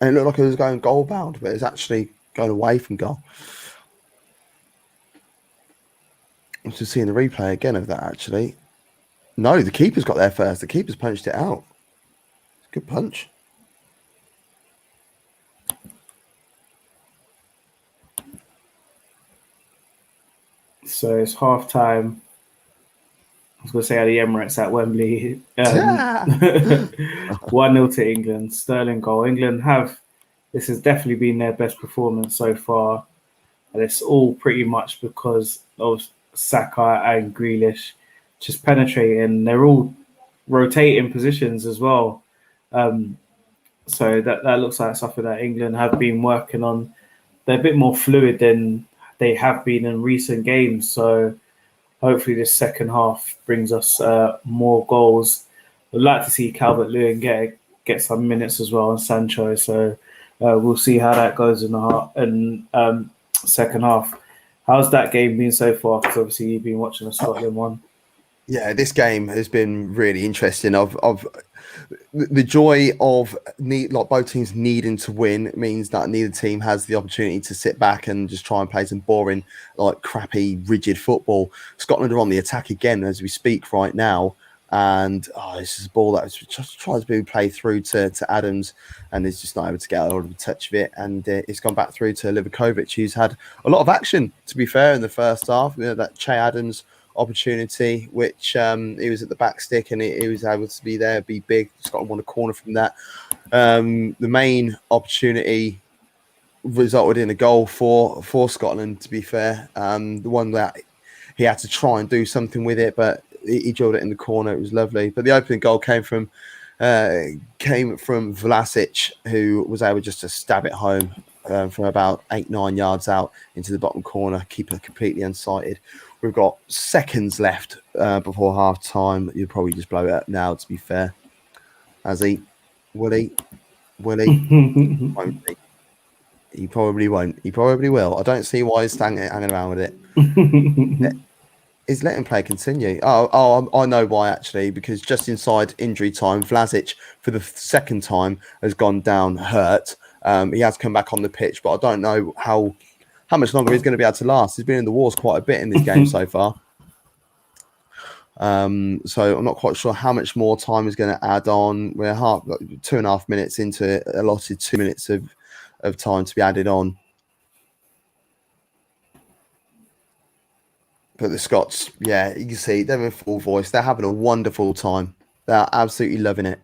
it looked like it was going goal bound, but it's actually going away from goal. I'm just seeing the replay again of that, actually. No, the keeper's got there first. The keeper's punched it out. Good punch. So it's half time. I was going to say at the Emirates at Wembley. 1-0 to England. Sterling goal. This has definitely been their best performance so far. And it's all pretty much because of Saka and Grealish just penetrating. They're all rotating positions as well. So that looks like something that England have been working on. They're a bit more fluid than they have been in recent games. So hopefully this second half brings us more goals. I'd like to see Calvert-Lewin get some minutes as well, and Sancho. So we'll see how that goes in second half. How's that game been so far? Because obviously you've been watching the Scotland one. Yeah, this game has been really interesting. Of the joy of both teams needing to win means that neither team has the opportunity to sit back and just try and play some boring, crappy, rigid football. Scotland are on the attack again as we speak right now. And this is a ball that just tries to be played through to Adams, and is just not able to get a lot of a touch of it. And it's gone back through to Livakovic, who's had a lot of action, to be fair, in the first half. That Che Adams opportunity, which he was at the back stick and he was able to be there, be big. Scotland won a corner from that. The main opportunity resulted in a goal for Scotland, to be fair. The one that he had to try and do something with it, but he drilled it in the corner. It was lovely. But the opening goal came from Vlasic, who was able just to stab it home from about 8-9 yards out into the bottom corner. Keeper completely unsighted. We've got seconds left before half time. You'll probably just blow it up now, to be fair. Will he? Won't he? He probably won't. He probably will. I don't see why he's hanging around with it. Is letting play continue? I know why, actually, because just inside injury time, Vlasic for the second time has gone down hurt. He has come back on the pitch, but I don't know how much longer he's going to be able to last. He's been in the wars quite a bit in this game so far. So I'm not quite sure how much more time is going to add on. We're 2.5 minutes into allotted 2 minutes of time to be added on. But the Scots, yeah, you can see they're in full voice. They're having a wonderful time. They're absolutely loving it.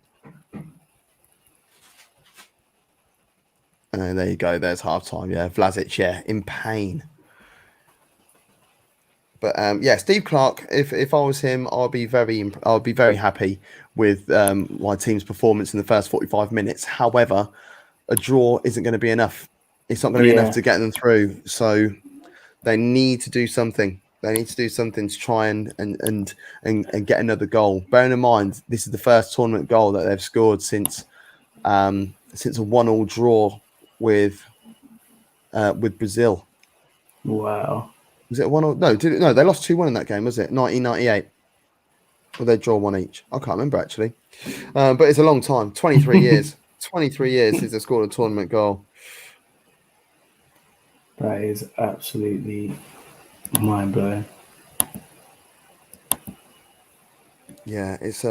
And there you go. There's half time. Yeah, Vlasic, in pain. But yeah, Steve Clarke. If I was him, I'd be very happy with my team's performance in the first 45 minutes. However, a draw isn't going to be enough. It's not going to be enough Yeah. to get them through. So they need to do something. They need to do something to try and get another goal. Bearing in mind, this is the first tournament goal that they've scored since a 1-1 draw with Brazil. Wow. Was it 1-1? No, they lost 2-1 in that game, was it? 1998. Or they draw one each. I can't remember actually. But it's a long time. 23 years. 23 years since they scored a tournament goal. That is absolutely mind blowing. Yeah, it's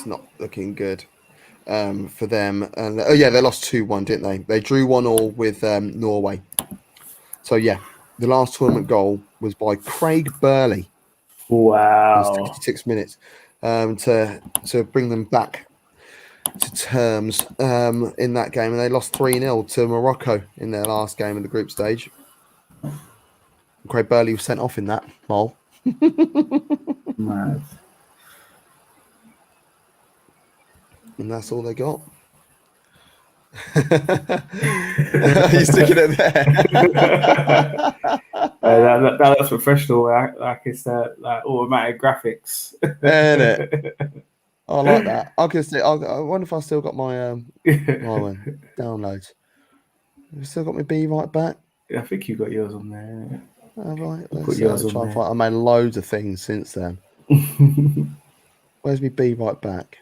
not looking good for them. And oh yeah, they lost 2-1, didn't they? They drew 1-1 with Norway. So yeah, the last tournament goal was by Craig Burley in Wow. 66 minutes to bring them back to terms in that game, and they lost 3-0 to Morocco in their last game of the group stage. Craig Burley was sent off in that, Mole. Mad. And that's all they got. You're sticking it there. That looks professional. Like it's like automatic graphics. Ain't it? I like that. I can see. I wonder if I still got my my downloads. Have you still got my Be Right Back? I think you got yours on there. Right. Put Let's yours try on and find. I made loads of things since then. there. Where's me Be Right Back?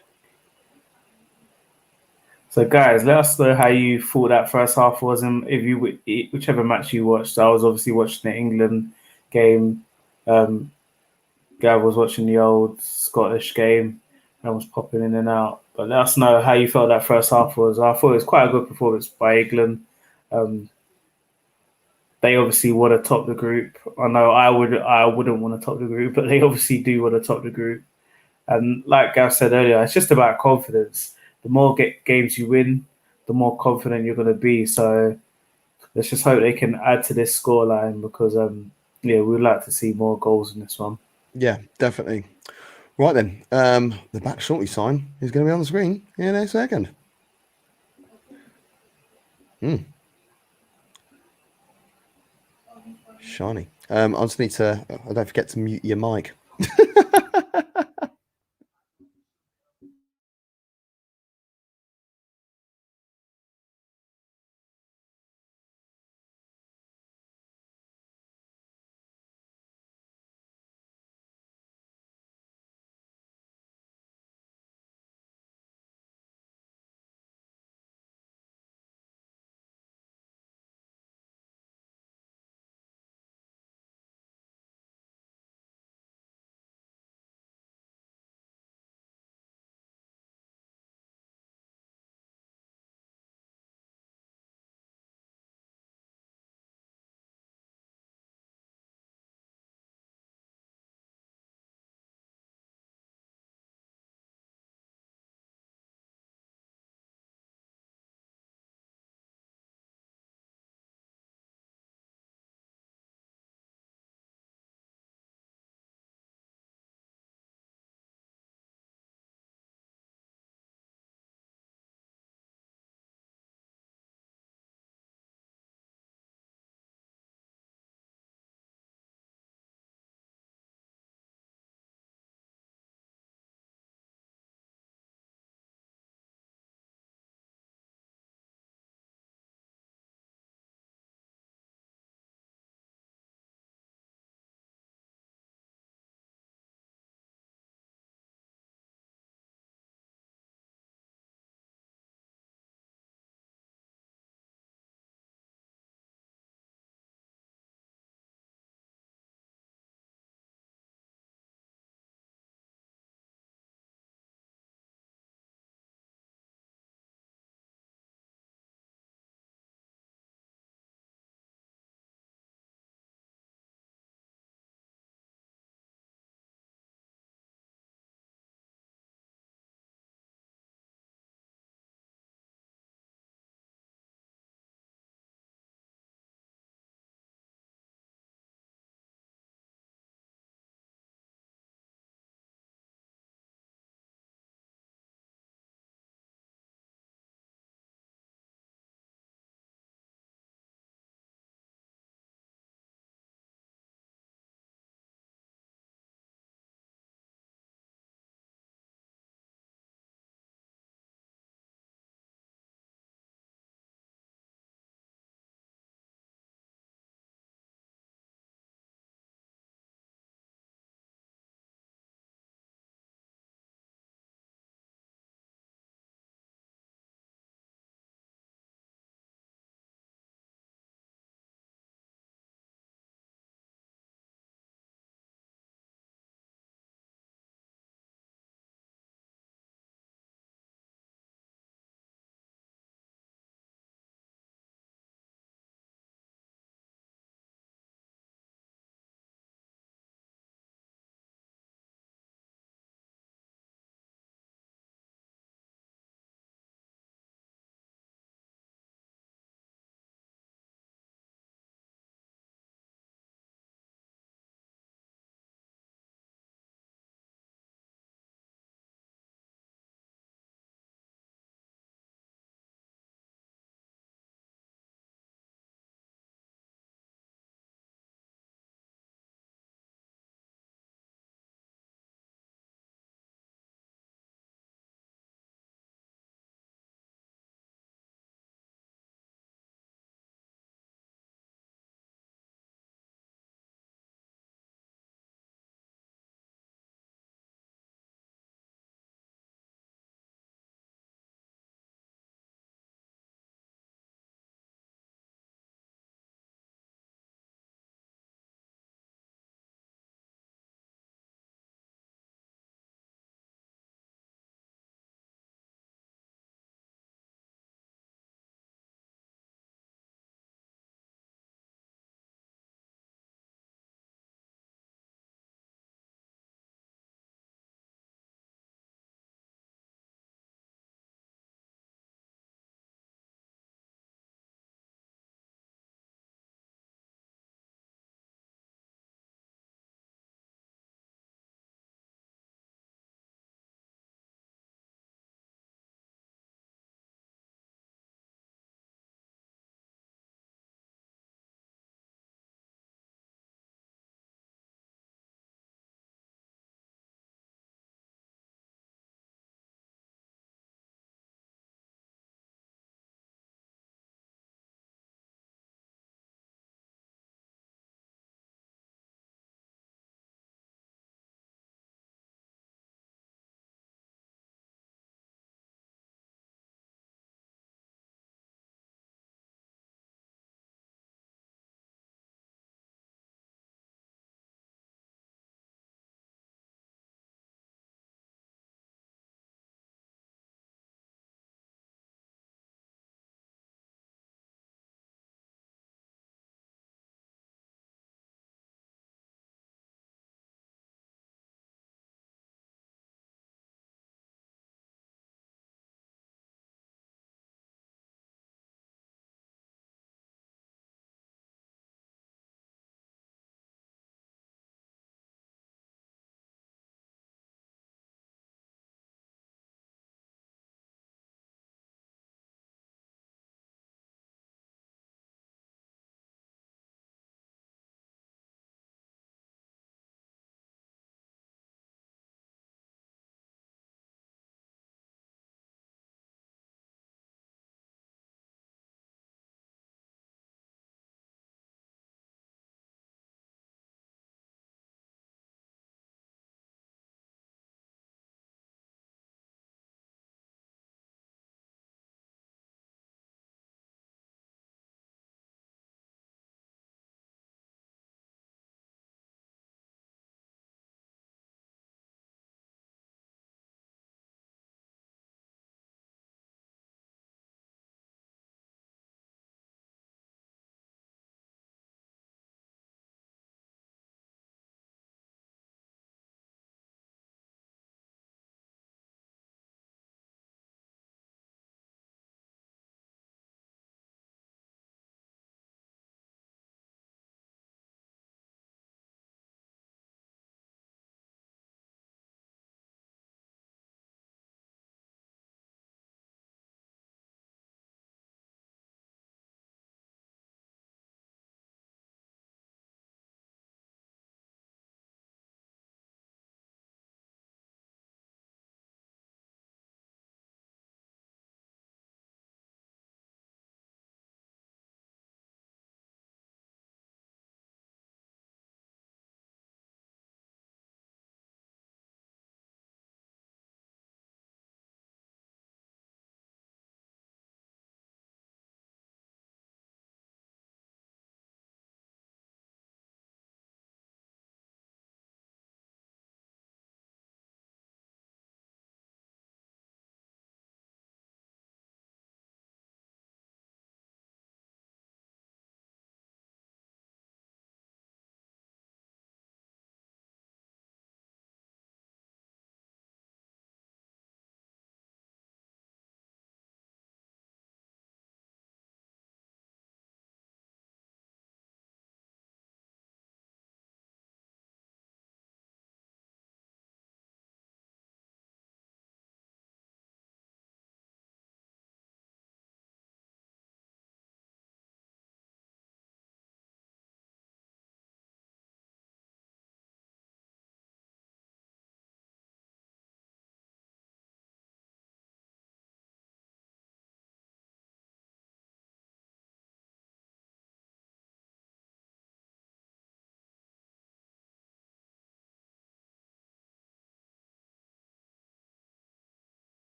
So, guys, let us know how you thought that first half was, and if you whichever match you watched. I was obviously watching the England game. Gav was watching the old Scottish game and was popping in and out. But let us know how you felt that first half was. I thought it was quite a good performance by England. They obviously want to top the group. I know I wouldn't want to top the group, but they obviously do want to top the group. And like Gav said earlier, it's just about confidence. The more games you win, the more confident you're going to be. So let's just hope they can add to this scoreline because, yeah, we'd like to see more goals in this one. Yeah, definitely. Right then, the back shortly sign is going to be on the screen in a second. Shiny. I just need to. I don't forget to mute your mic.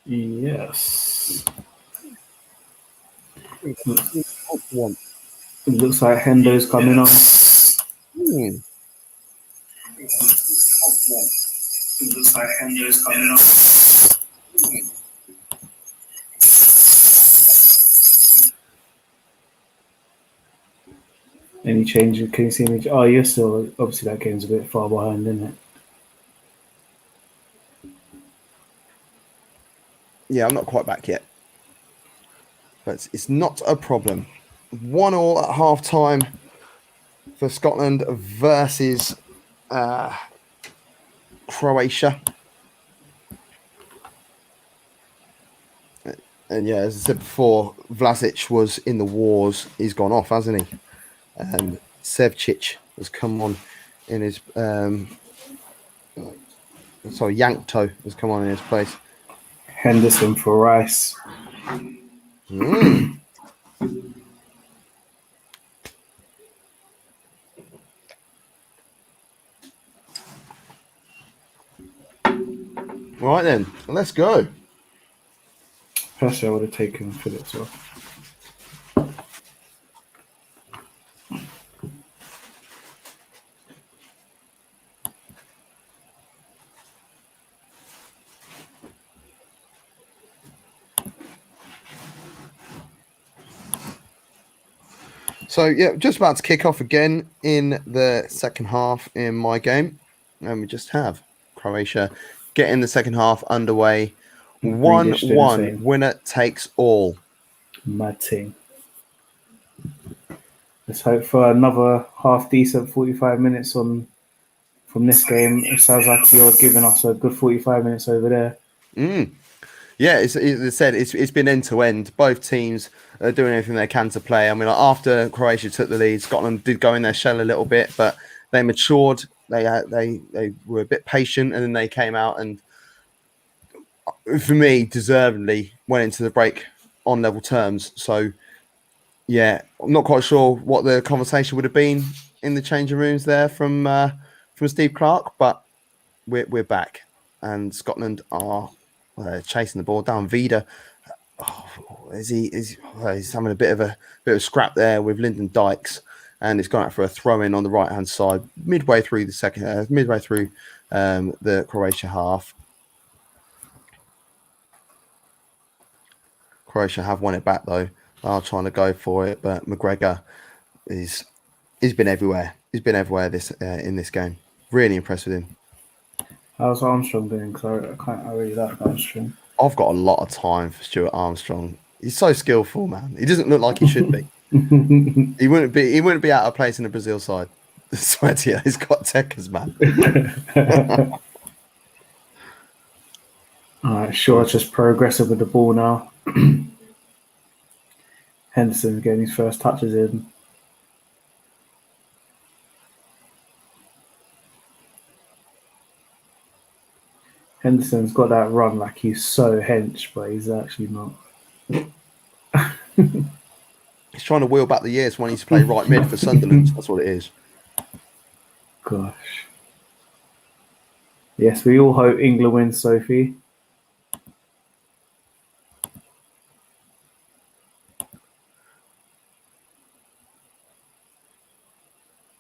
Yes. One. It looks like Hendo's coming on. Hmm. It looks like Hendo's coming on. Any changes? Can you see any? Oh, you're still obviously that game's a bit far behind, isn't it? Yeah, I'm not quite back yet, but it's not a problem. 1-1 at half time for Scotland versus Croatia. And yeah, as I said before, Vlasic was in the wars. He's gone off, hasn't he? And Sevcic has come on in his Yankto has come on in his place. Henderson for Rice. Right then, let's go. Personally, I would have taken Phillips off. So yeah, just about to kick off again in the second half in my game, and we just have Croatia getting the second half underway. 1-1, winner takes all. Mad team. Let's hope for another half decent 45 minutes on from this game. It sounds like you're giving us a good 45 minutes over there. Yeah, as I said, it's been end to end. Both teams are doing everything they can to play. I mean, after Croatia took the lead, Scotland did go in their shell a little bit, but they matured. They were a bit patient, and then they came out and, for me, deservedly went into the break on level terms. So, yeah, I'm not quite sure what the conversation would have been in the changing rooms there from Steve Clarke, but we're back, and Scotland are chasing the ball down. Vida, he's having a bit of a scrap there with Lyndon Dykes, and it's gone out for a throw in on the right hand side midway through the Croatia half. Croatia have won it back though. They are trying to go for it, but McGregor he's been everywhere. He's been everywhere in this game. Really impressed with him. How's Armstrong doing? Because I really like Armstrong. I've got a lot of time for Stuart Armstrong. He's so skillful, man. He doesn't look like he should be. He wouldn't be out of place in the Brazil side. I swear to you, he's got techers, man. All right, sure, just progressive with the ball now. Henderson getting his first touches in. Henderson's got that run like he's so hench, but he's actually not. He's trying to wheel back the years when he's played right mid for Sunderland. That's what it is. Gosh. Yes, we all hope England wins, Sophie.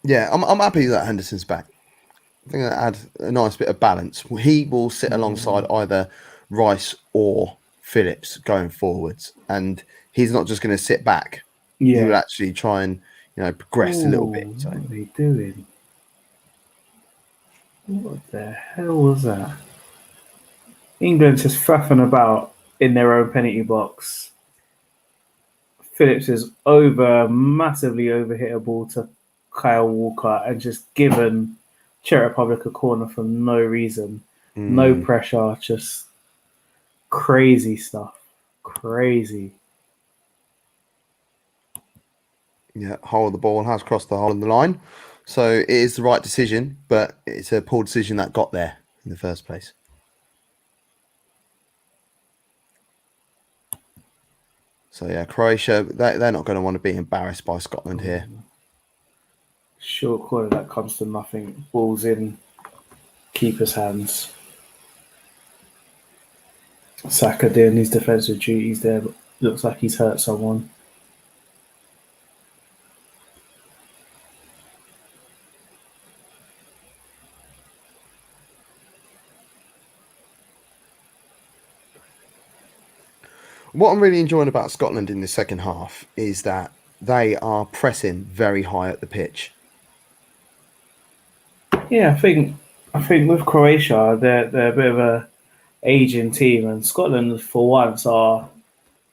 Yeah, I'm happy that Henderson's back. I think that add a nice bit of balance. He will sit alongside either Rice or Phillips going forwards, and he's not just going to sit back. Yeah. He will actually try and progress a little bit. So. What are they doing? What the hell was that? England's just faffing about in their own penalty box. Phillips is massively overhit a ball to Kyle Walker and just given Czech Republic a corner for no reason. No pressure, just crazy stuff. Crazy. Yeah, hole of the ball has crossed the hole in the line. So it is the right decision, but it's a poor decision that got there in the first place. So yeah, Croatia, they're not going to want to be embarrassed by Scotland here. Short corner that comes to nothing. Ball's in keeper's hands. Saka doing his defensive duties there, but looks like he's hurt someone. What I'm really enjoying about Scotland in the second half is that they are pressing very high at the pitch. Yeah, I think with Croatia, they're a bit of a aging team, and Scotland for once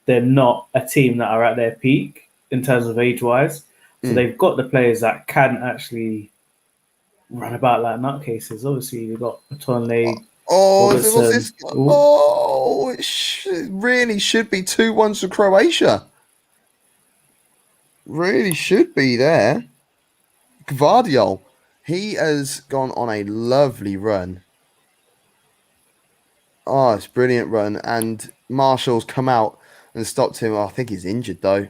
they're not a team that are at their peak in terms of age wise. So they've got the players that can actually run about like nutcases. Obviously, you've got Tonley, Oh, what's Robertson. this? Oh, it really should be 2-1 to Croatia. Really should be there. Gvardiol, he has gone on a lovely run. Oh, it's a brilliant run. And Marshall's come out and stopped him. Oh, I think he's injured, though.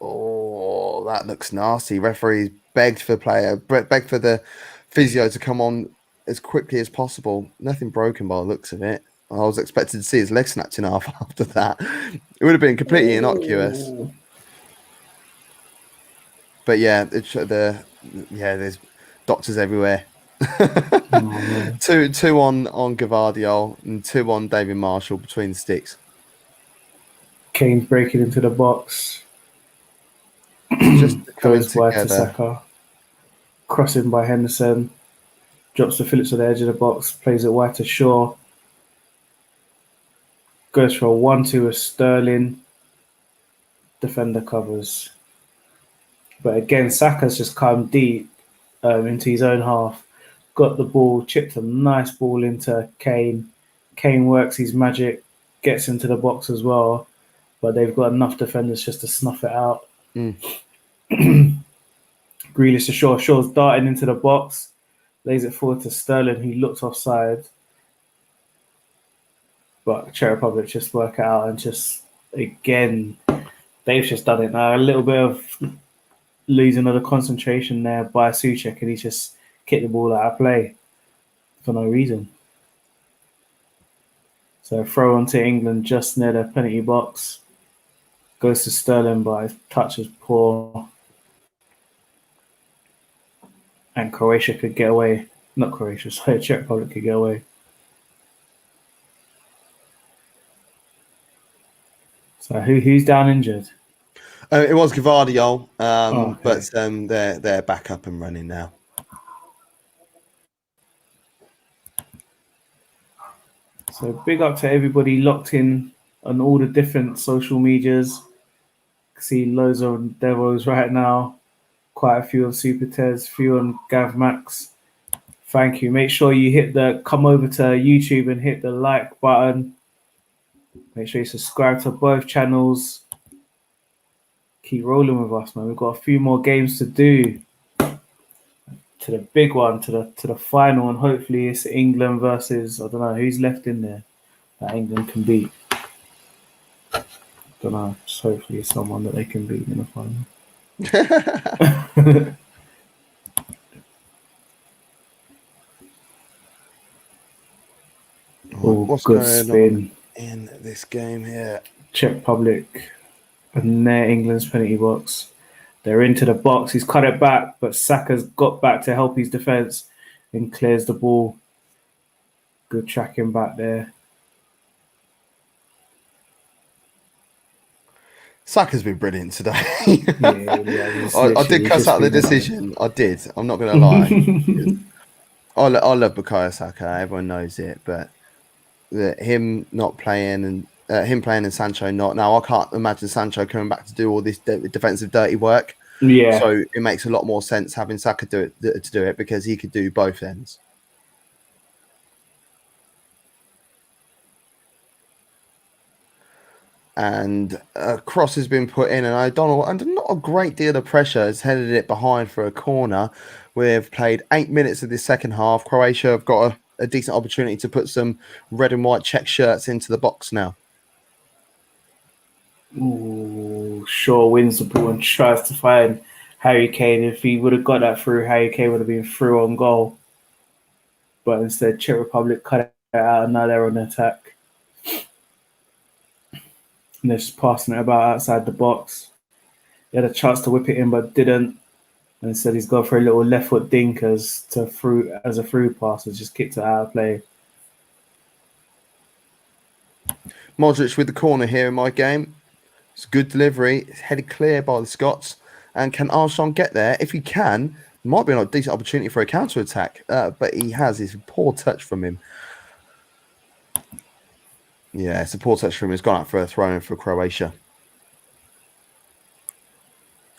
Oh, that looks nasty. Referees begged for the physio to come on as quickly as possible. Nothing broken by the looks of it. I was expected to see his leg snapped in half after that. It would have been completely innocuous. But yeah, there's doctors everywhere. two on Gvardiol and 2 on David Marshall between the sticks. Kane's breaking into the box. Just goes wide to Saka. Crossing by Henderson. Drops to Phillips at the edge of the box. Plays it wide to Shaw. Goes for a 1-2 with Sterling. Defender covers. But again, Saka's just come deep into his own half. Got the ball, chipped a nice ball into Kane. Kane works his magic, gets into the box as well. But they've got enough defenders just to snuff it out. Grealish to Shaw. Shaw's darting into the box. Lays it forward to Sterling, who looks offside. But Czech Republic just work it out and just, again, they've just done it now. A little bit of losing of the concentration there by Souček, and he just kicked the ball out of play for no reason. So throw on to England just near the penalty box. Goes to Sterling, but his touch is poor. And Croatia could get away. Not Croatia, sorry, Czech Republic could get away. So who's down injured? It was Gvardiol, okay. But they're back up and running now. So big up to everybody locked in on all the different social medias. See loads of Devos right now. Quite a few on Super Tez, few on Gav Max. Thank you. Make sure you come over to YouTube and hit the like button. Make sure you subscribe to both channels. Keep rolling with us, man. We've got a few more games to do. To the big one, to the final, and hopefully it's England versus, I don't know who's left in there that England can beat. Don't know. Just hopefully it's someone that they can beat in the final. What's good going spin on in this game here? Czech Republic and near England's penalty box. They're into the box. He's cut it back, but Saka's got back to help his defense and clears the ball. Good tracking back there. Saka's been brilliant today. I did cuss out the decision. I did. I'm not going to lie. I love Bukayo Saka. Everyone knows it, but him not playing and him playing and Sancho not. Now, I can't imagine Sancho coming back to do all this defensive dirty work. Yeah. So it makes a lot more sense having Saka do it because he could do both ends. And a cross has been put in, and O'Donnell, under not a great deal of pressure, has headed it behind for a corner. We've played 8 minutes of this second half. Croatia have got a decent opportunity to put some red and white check shirts into the box now. Ooh, Shaw wins the ball and tries to find Harry Kane. If he would have got that through, Harry Kane would have been through on goal. But instead, Czech Republic cut it out, and now they're on attack. and they're just passing it about outside the box. He had a chance to whip it in, but didn't. And instead, he's gone for a little left foot dink as a through pass, and just kicked it out of play. Modric with the corner here in my game. It's a good delivery. It's headed clear by the Scots. And can Armstrong get there? If he can, it might be a decent opportunity for a counter attack. But he has this poor touch from him. Yeah, it's a poor touch from him. He's gone out for a throw in for Croatia.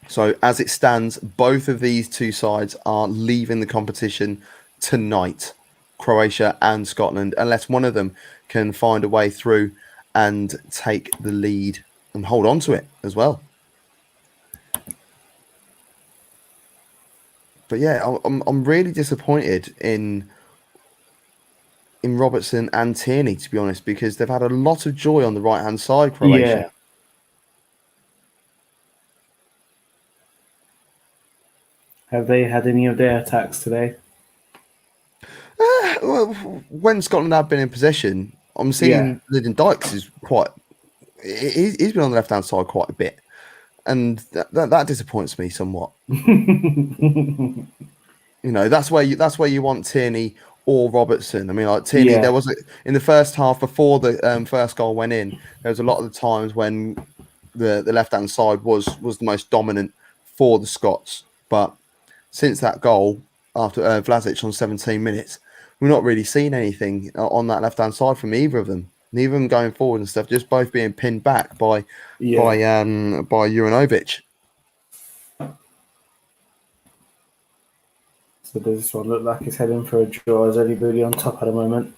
So as it stands, both of these two sides are leaving the competition tonight, Croatia and Scotland, unless one of them can find a way through and take the lead and hold on to it as well. But yeah, I'm really disappointed in Robertson and Tierney, to be honest, because they've had a lot of joy on the right-hand side, Croatia. Yeah. Have they had any of their attacks today? Well, when Scotland have been in possession, I'm seeing Lyndon Dykes is quite. He's been on the left-hand side quite a bit, and that disappoints me somewhat. You know, that's where you want Tierney or Robertson. I mean, like Tierney, there was in the first half before the first goal went in. There was a lot of the times when the left-hand side was the most dominant for the Scots, but since that goal after Vlasic on 17 minutes, we're not really seen anything on that left-hand side from either of them. Neither of them going forward and stuff, just both being pinned back by Juranovic. So does this one look like it's heading for a draw? Is anybody on top at the moment?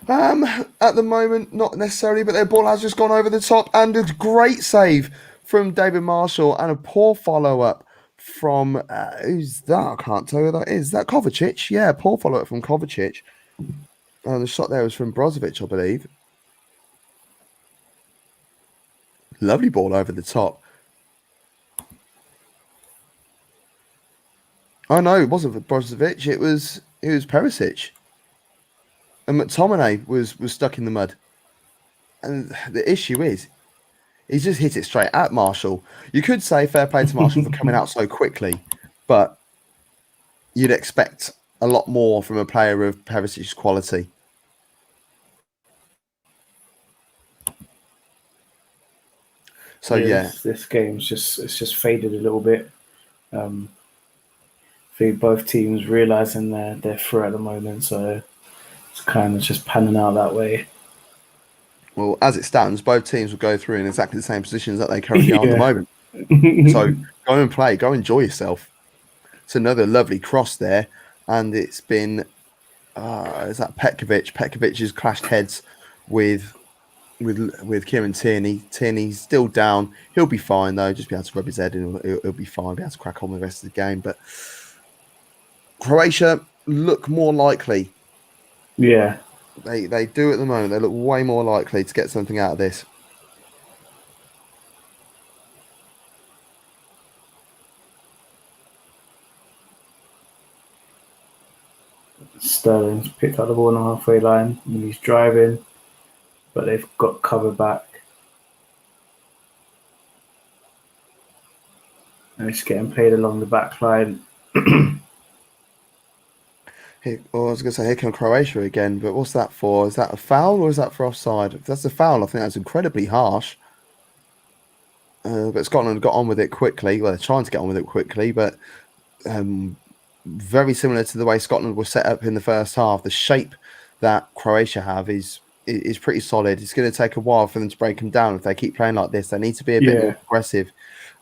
At the moment, not necessarily, but their ball has just gone over the top, and a great save from David Marshall and a poor follow-up from who's that? I can't tell who that is. Is that Kovacic? Yeah, poor follow-up from Kovacic. The shot there was from Brozovic, I believe. Lovely ball over the top. Oh no, it wasn't Brozovic. It was Perisic. And McTominay was stuck in the mud. And the issue is, he's just hit it straight at Marshall. You could say fair play to Marshall for coming out so quickly, but you'd expect a lot more from a player of Perisic's quality. So this game's just faded a little bit. I think both teams realizing they're through at the moment, so it's kind of just panning out that way. Well, as it stands, both teams will go through in exactly the same positions that they currently are at the moment. So go and play, go enjoy yourself. It's another lovely cross there, and it's been is that Petkovic? Petkovic has clashed heads with Kieran Tierney. Tierney's still down. He'll be fine though. Just be able to rub his head in. He'll be fine. Be able to crack on with the rest of the game. But Croatia look more likely. Yeah. They do at the moment. They look way more likely to get something out of this. Sterling's picked up the ball on the halfway line and he's driving, but they've got cover back. And it's getting played along the back line. I was going to say, here come Croatia again, but what's that for? Is that a foul or is that for offside? If that's a foul, I think that's incredibly harsh. But Scotland got on with it quickly. Well, they're trying to get on with it quickly, but very similar to the way Scotland was set up in the first half. The shape that Croatia have is pretty solid. It's going to take a while for them to break them down. If they keep playing like this, they need to be a bit more aggressive.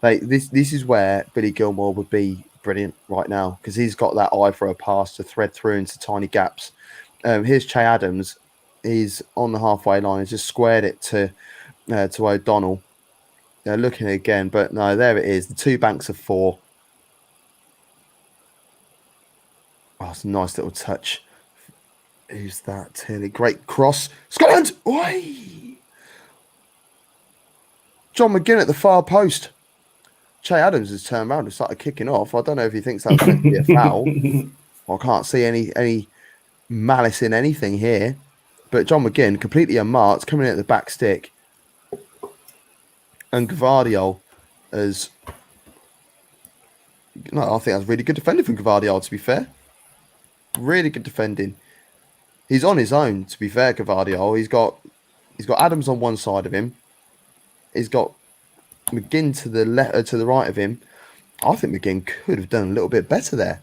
Like this is where Billy Gilmore would be brilliant right now, because he's got that eye for a pass to thread through into tiny gaps. Here's Che Adams. He's on the halfway line. He's just squared it to O'Donnell. They're looking again, but no, there it is. The two banks of four. Oh, it's a nice little touch. Who's that? Tierney. Great cross. Scotland! Oi! John McGinn at the far post. Che Adams has turned around and started kicking off. I don't know if he thinks that's meant to be a foul. I can't see any malice in anything here. But John McGinn, completely unmarked, coming in at the back stick. And Gvardiol is... No, I think that's really good defending from Gvardiol, to be fair. Really good defending. He's on his own, to be fair, Gvardiol. He's got Adams on one side of him. He's got McGinn to the right of him. I think McGinn could have done a little bit better there.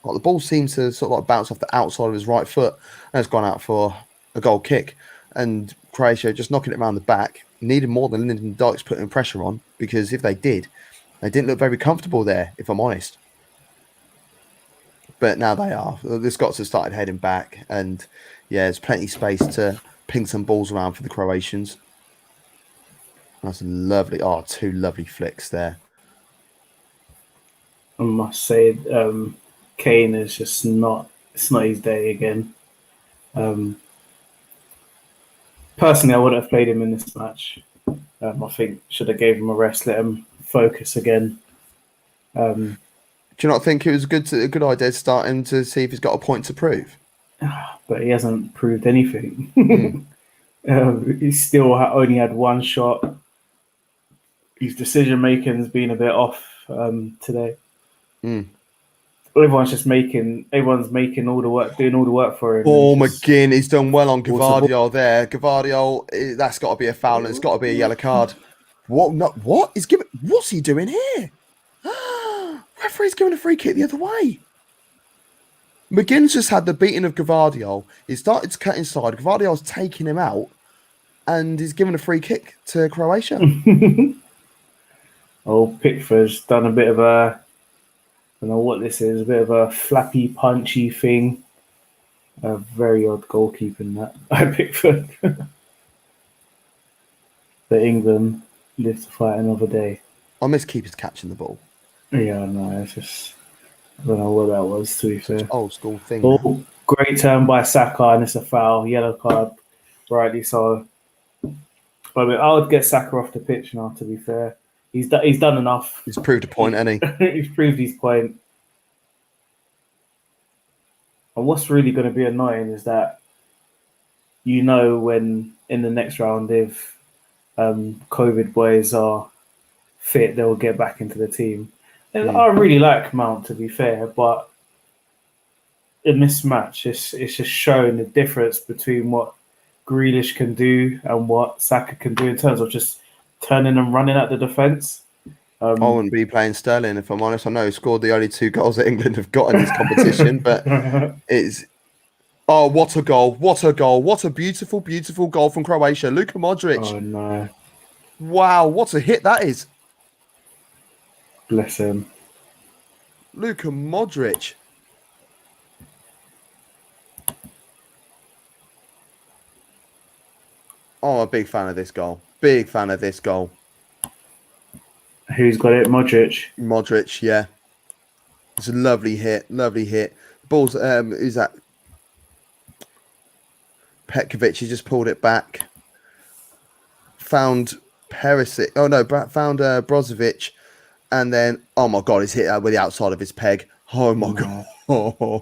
Like, the ball seems to sort of like bounce off the outside of his right foot and has gone out for a goal kick. And Croatia just knocking it around the back. Needed more than Lyndon Dykes putting pressure on, because if they did, they didn't look very comfortable there, if I'm honest. But now they are. The Scots have started heading back, and yeah, there's plenty of space to ping some balls around for the Croatians. That's lovely. Oh, two lovely flicks there. I must say, Kane is just not. It's not his day again. Personally, I wouldn't have played him in this match. I think should have gave him a rest, let him focus again. Do you not think it was a good idea to start him to see if he's got a point to prove? But he hasn't proved anything. He still only had one shot. His decision making has been a bit off today. Everyone's making all the work, doing all the work for him. Oh, McGinn, he's done well on Gvardiol there. Gvardiol, that's got to be a foul and it's got to be a yellow card. What? What's he doing here? Referee's giving a free kick the other way. McGinn's just had the beating of Gvardiol. He started to cut inside. Gvardiol's taking him out, and he's given a free kick to Croatia. Pickford's done a bit of a... I don't know what this is. A bit of a flappy, punchy thing. A very odd goalkeeping that by Pickford. But England live to fight another day. I miss keepers catching the ball. Yeah, no, it's just... I don't know what that was, to be fair. Old school thing. Oh, great turn by Saka, and it's a foul. Yellow card, rightly so. But I mean, I would get Saka off the pitch now, to be fair. He's done enough. He's proved a point, hasn't he? He's proved his point. And what's really going to be annoying is that, you know, when in the next round, if COVID boys are fit, they'll get back into the team. And I really like Mount, to be fair, but in this match, it's just showing the difference between what Grealish can do and what Saka can do in terms of just turning and running at the defence. I wouldn't be playing Sterling, if I'm honest. I know he scored the only 2 goals that England have got in this competition, but it's... Oh, what a goal. What a goal. What a beautiful, beautiful goal from Croatia. Luka Modric. Oh, no. Wow, what a hit that is. Bless him. Luka Modric. Oh, I'm a big fan of this goal. Big fan of this goal. Who's got it? Modric. Modric, yeah. It's a lovely hit. Lovely hit. Ball's, who's that? Petkovic, he just pulled it back. Found Perisic. Oh, no, found Brozovic. And then, oh my God, he's hit that with the outside of his peg. Oh my God. Golazzo!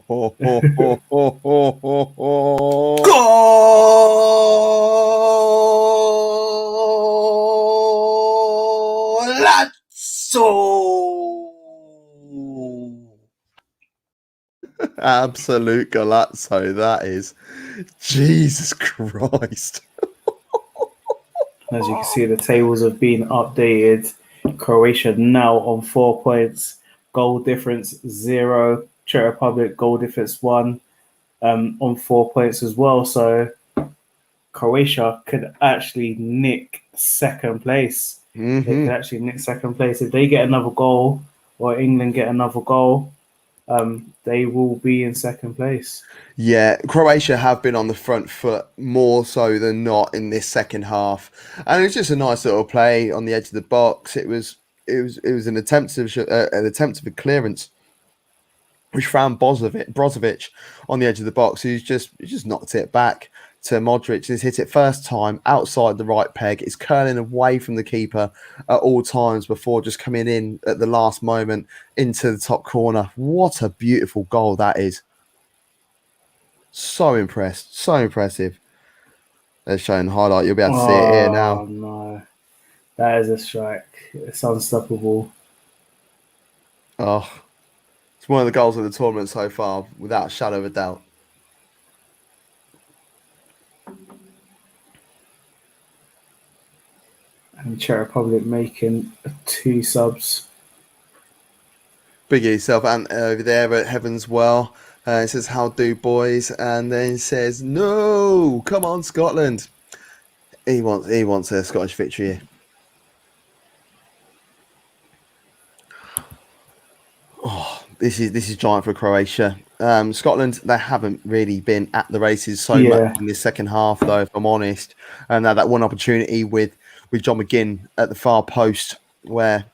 Absolute golazzo, that is. Jesus Christ. As you can see, the tables have been updated. Croatia now on 4 points, goal difference 0. Czech Republic goal difference 1, on 4 points as well. So Croatia could actually nick second place. They could actually nick second place if they get another goal, or England get another goal. They will be in second place. Yeah, Croatia have been on the front foot more so than not in this second half, and it was just a nice little play on the edge of the box. It was an attempt of a clearance, which found Brozovic on the edge of the box. Who's just knocked it back to Modric. He's hit it first time outside the right peg. It's curling away from the keeper at all times before just coming in at the last moment into the top corner. What a beautiful goal that is. So impressed. So impressive. They're showing the highlight. You'll be able to see it here now. No. That is a strike. It's unstoppable. Oh, it's one of the goals of the tournament so far, without a shadow of a doubt. And Czech Republic making 2 subs. Big yourself and over there at Heaven's Well. It says, "How do, boys?" And then says, "No, come on, Scotland." He wants a Scottish victory here. Oh, this is giant for Croatia. Scotland, they haven't really been at the races so much in the second half, though, if I'm honest. And that one opportunity with John McGinn at the far post where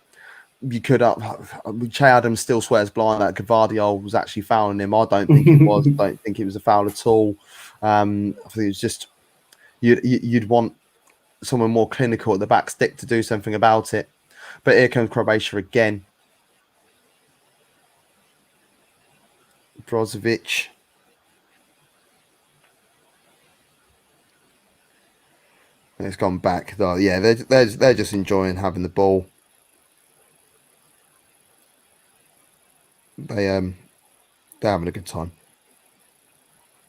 you could Che Adams still swears blind that Gvardiol was actually fouling him. I don't think it was. I don't think it was a foul at all. I think it was just you'd want someone more clinical at the back stick to do something about it. But here comes Croatia again. Brozovic. It's gone back though. Yeah, they're just enjoying having the ball. They're having a good time.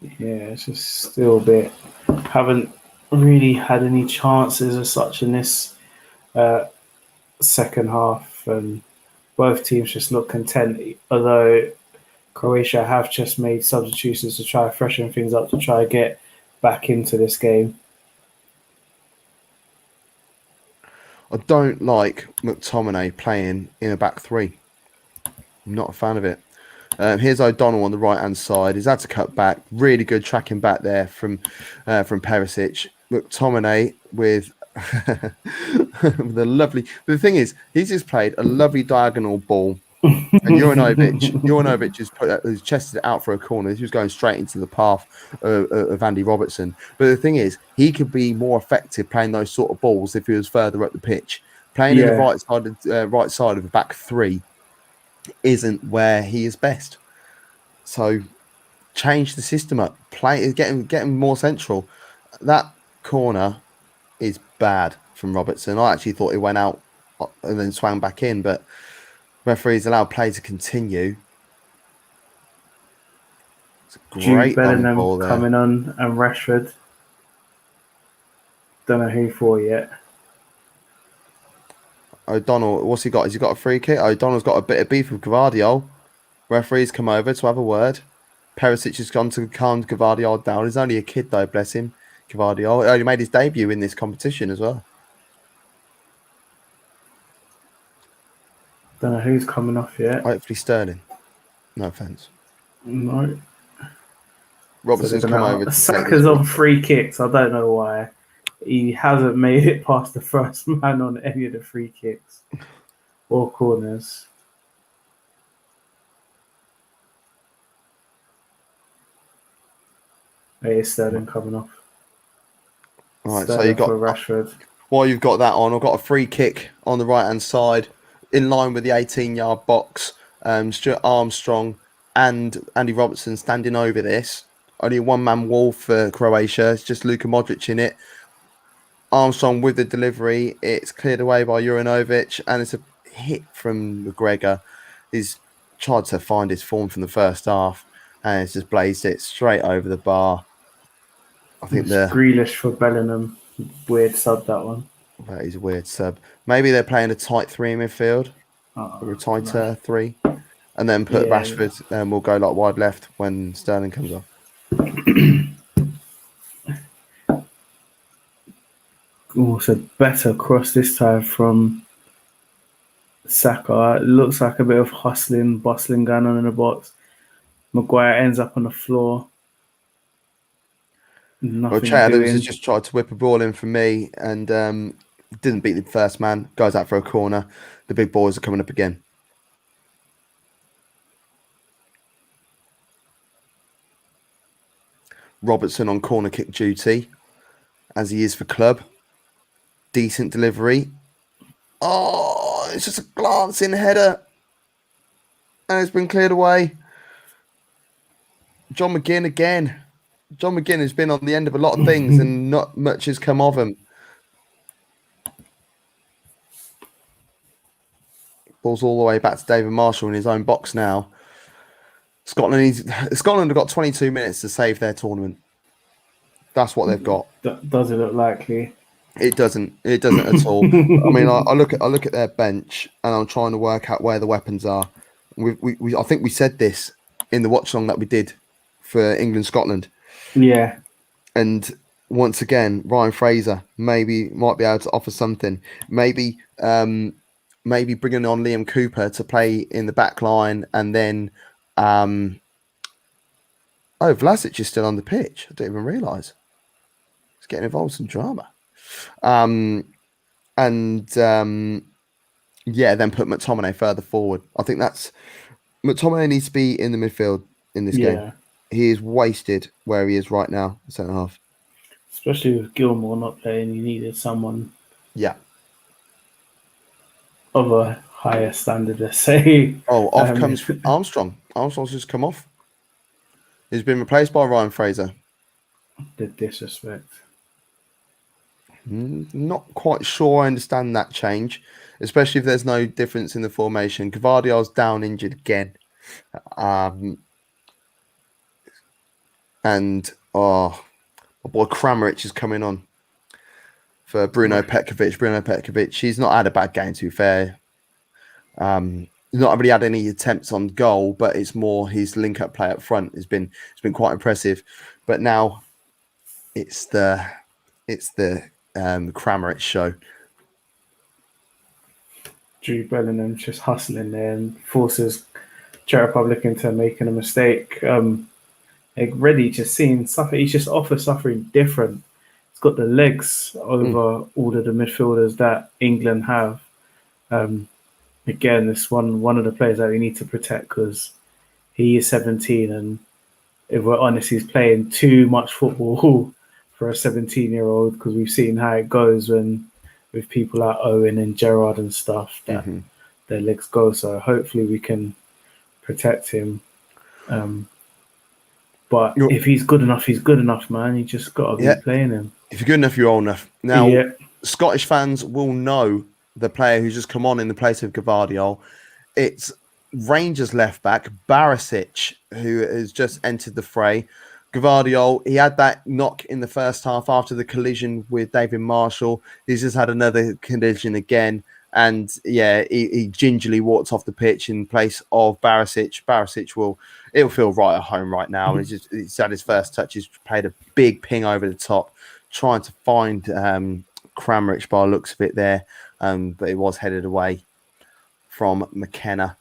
Yeah, it's just still a bit. Haven't really had any chances as such in this second half, and both teams just look content. Although Croatia have just made substitutions to try freshen things up to try get back into this game. I don't like McTominay playing in a back three. I'm not a fan of it. Here's O'Donnell on the right-hand side. He's had to cut back. Really good tracking back there from Perisic. McTominay with the lovely... The thing is, he's just played a lovely diagonal ball. And Juranovic has chested it out for a corner. He was going straight into the path of Andy Robertson. But the thing is, he could be more effective playing those sort of balls if he was further up the pitch. Playing in the right side of the back three isn't where he is best. So change the system up. Get him more central. That corner is bad from Robertson. I actually thought he went out and then swung back in, but referees allowed play to continue. It's a great long ball there. Coming on and Rashford. Don't know who for yet. O'Donnell, what's he got? Has he got a free kick? O'Donnell's got a bit of beef with Gvardiol. Referees come over to have a word. Perisic has gone to calm Gvardiol down. He's only a kid though, bless him. Gvardiol. He only made his debut in this competition as well. Don't know who's coming off yet. Hopefully Sterling. No offence. No. Robertson's come over. Saka's on free kicks. I don't know why. He hasn't made it past the first man on any of the free kicks or corners. It's Sterling coming off. All right, so you got Rashford. While you've got that on, I've got a free kick on the right hand side, in line with the 18-yard box. Stuart Armstrong and Andy Robertson standing over this. Only a one-man wall for Croatia. It's just Luka Modric in it. Armstrong with the delivery. It's cleared away by Juranovic, and it's a hit from McGregor. He's tried to find his form from the first half, and it's just blazed it straight over the bar. I think Grealish for Bellingham. Weird sub, that one. That is a weird sub. Maybe they're playing a tight three in midfield, or a tighter three, and then put Rashford, and we'll go like wide left when Sterling comes off. Also, better cross this time from Saka. It looks like a bit of hustling, bustling going on in the box. Maguire ends up on the floor. Che Adams has just tried to whip a ball in for me and didn't beat the first man. Goes out for a corner. The big boys are coming up again. Robertson on corner kick duty, as he is for club. Decent delivery. Oh, it's just a glancing header. And it's been cleared away. John McGinn again. John McGinn has been on the end of a lot of things and not much has come of him. Ball's all the way back to David Marshall in his own box now. Scotland have got 22 minutes to save their tournament. That's what they've got. Does it look likely? It doesn't. It doesn't at all. I mean, I look at their bench, and I'm trying to work out where the weapons are. I think we said this in the watch along that we did for England Scotland. Yeah. And once again, Ryan Fraser might be able to offer something. Maybe bringing on Liam Cooper to play in the back line, and then Vlasic is still on the pitch. I didn't even realise. He's getting involved in drama. Then put McTominay further forward. I think McTominay needs to be in the midfield in this game. He is wasted where he is right now, centre half. Especially with Gilmore not playing, you needed someone of a higher standard, let's say. Oh, off comes Armstrong. Armstrong's just come off. He's been replaced by Ryan Fraser. The disrespect. Not quite sure I understand that change, especially if there's no difference in the formation. Gvardiol's down injured again. And my boy Kramaric is coming on for Bruno Petkovic. He's not had a bad game, to be fair. He's not really had any attempts on goal, but it's more his link-up play up front has been quite impressive. But now it's the Kramaric show. Jude Bellingham just hustling there and forces Czech Republic into making a mistake. Ready just seeing suffer. He's just off of suffering different. He's got the legs over all of the midfielders that England have. Again, this one of the players that we need to protect because he is 17, and if we're honest, he's playing too much football for a 17-year-old because we've seen how it goes with people like Owen and Gerrard and stuff that their legs go. So hopefully we can protect him. But if he's good enough, he's good enough, man. You just got to be playing him. If you're good enough, you're old enough. Now, Scottish fans will know the player who's just come on in the place of Gvardiol. It's Rangers left back, Barisic, who has just entered the fray. Gvardiol, he had that knock in the first half after the collision with David Marshall. He's just had another collision again. And he gingerly walked off the pitch in place of Barisic. It'll feel right at home right now. He's had his first touch. He's played a big ping over the top, trying to find Kramaric by the looks of it there. But it was headed away from McKenna.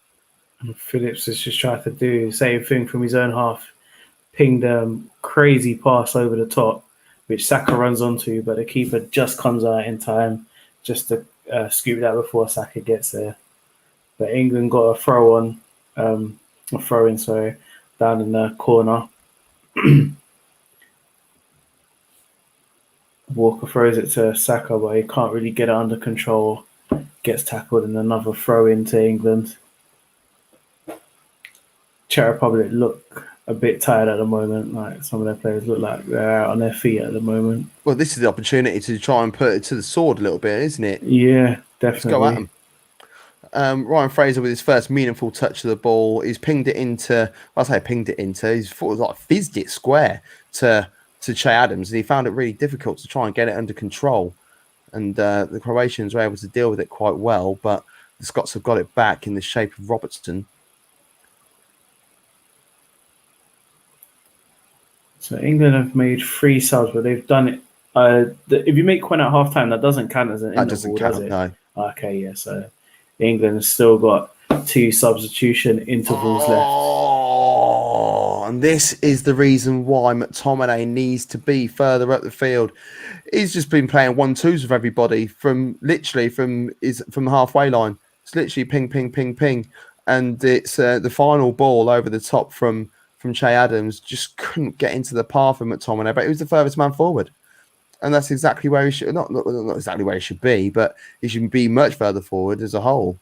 Phillips has just tried to do the same thing from his own half. Pinged a crazy pass over the top, which Saka runs onto, but the keeper just comes out in time just to scoop that before Saka gets there. But England got a throw in, down in the corner. Walker throws it to Saka, but he can't really get it under control. Gets tackled, and another throw into England. Czech Republic look a bit tired at the moment. Like some of their players look like they're out on their feet at the moment. Well, this is the opportunity to try and put it to the sword a little bit, isn't it? Yeah, definitely. Let's go at him. Ryan Fraser with his first meaningful touch of the ball. He's pinged it into. He's fizzed it square to Che Adams, and he found it really difficult to try and get it under control. And the Croatians were able to deal with it quite well, but the Scots have got it back in the shape of Robertson. So England have made 3 subs, but they've done it. If you make one at half-time, that doesn't count as an interval, does it? No. Okay, yeah. So England has still got 2 substitution intervals left. And this is the reason why McTominay needs to be further up the field. He's just been playing 1-2s with everybody from the halfway line. It's literally ping, ping, ping, ping, and it's the final ball over the top from Che Adams just couldn't get into the path of McTominay, but he was the furthest man forward. And that's exactly where he should, not exactly where he should be, but he should be much further forward as a whole.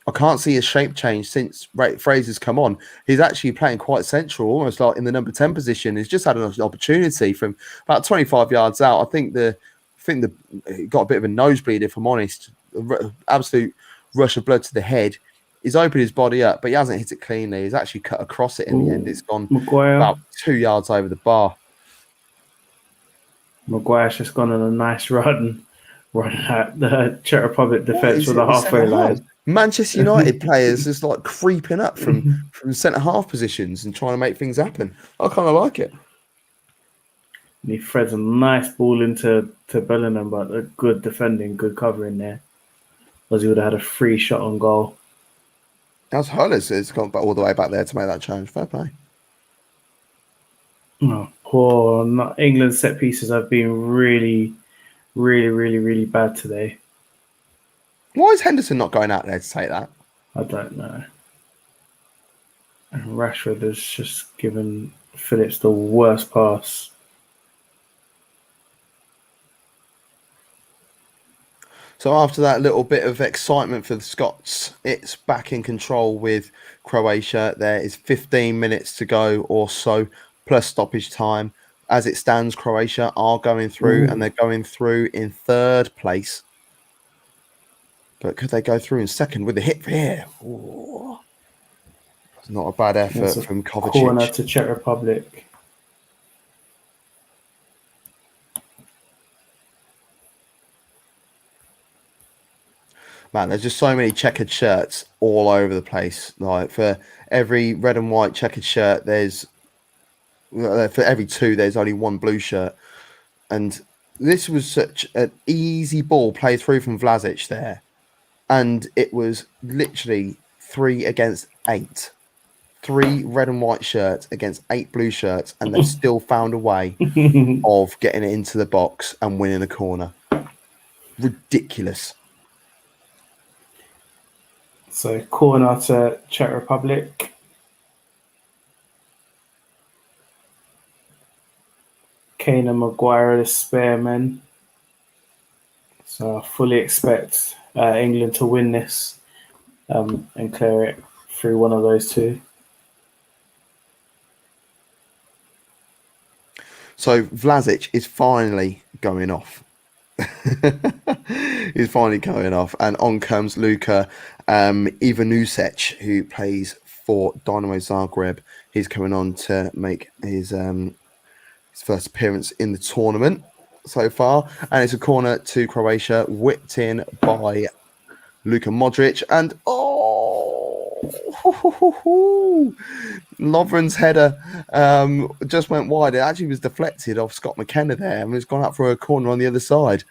I can't see a shape change since Fraser's come on. He's actually playing quite central, almost like in the number 10 position. He's just had an opportunity from about 25 yards out. I think he got a bit of a nosebleed, if I'm honest. Absolute rush of blood to the head. He's opened his body up, but he hasn't hit it cleanly. He's actually cut across it in the end. It's gone about 2 yards over the bar. Maguire's just gone on a nice run at the Czech Republic defence for the halfway line. Manchester United players just like creeping up from centre half positions and trying to make things happen. I kind of like it. And he threads a nice ball into Bellingham, but a good defending, good covering there. Because he would have had a free shot on goal. That's Hollis has gone all the way back there to make that challenge. Fair play. Oh, poor. England's set pieces have been really, really, really, really bad today. Why is Henderson not going out there to take that? I don't know. And Rashford has just given Phillips the worst pass. So after that little bit of excitement for the Scots, it's back in control with Croatia. There is 15 minutes to go or so, plus stoppage time. As it stands, Croatia are going through, and they're going through in third place. But could they go through in second with a hit here? Ooh. It's not a bad effort from Kovacic. Corner to Czech Republic. Man, there's just so many checkered shirts all over the place. Like for every red and white checkered shirt, for every two, there's only one blue shirt. And this was such an easy ball played through from Vlasic there. And it was literally 3 against 8. 3 red and white shirts against 8 blue shirts. And they've still found a way of getting it into the box and winning a corner. Ridiculous. So corner to Czech Republic. Kane and Maguire are the spare men. So I fully expect England to win this and clear it through one of those two. So Vlasic is finally going off. He's finally going off, and on comes Luka Ivanusec, who plays for Dynamo Zagreb. He's coming on to make his first appearance in the tournament so far, and it's a corner to Croatia, whipped in by Luka Modric, and Lovren's header just went wide. It actually was deflected off Scott McKenna there and has gone up for a corner on the other side.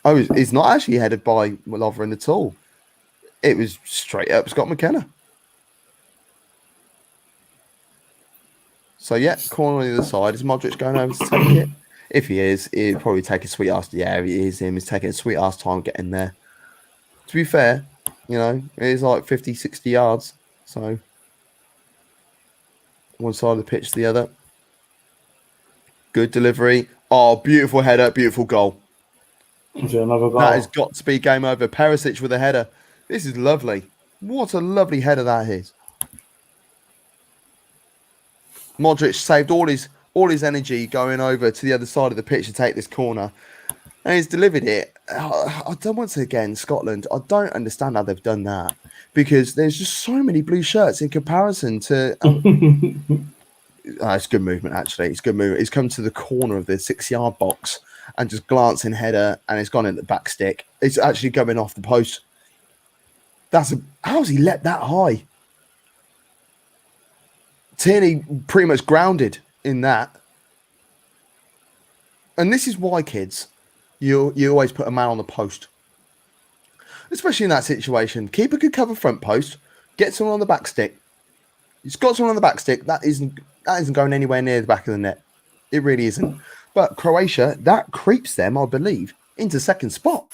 Oh, it's not actually headed by Lovren at all. It was straight up Scott McKenna. So, yeah, corner on the other side. Is Modric going over to take it? If he is, he'll probably take a sweet ass. Yeah, he is him. He's taking a sweet ass time getting there. To be fair, it is like 50, 60 yards. So, one side of the pitch to the other. Good delivery. Oh, beautiful header, beautiful goal. Is there another goal? That has got to be game over. Perisic with a header. This is lovely. What a lovely header that is. Modric saved all his energy going over to the other side of the pitch to take this corner. And he's delivered it. I don't want to, again, Scotland, I don't understand how they've done that. Because there's just so many blue shirts in comparison to... it's good movement, actually. It's good movement. He's come to the corner of the 6-yard box and just glancing header, and it's gone in the back stick. It's actually going off the post. How's he let that high? Tierney pretty much grounded in that. And this is why, kids, you always put a man on the post. Especially in that situation. Keeper could cover front post, get someone on the back stick. He's got someone on the back stick. That isn't going anywhere near the back of the net. It really isn't. But Croatia, that creeps them, I believe, into second spot.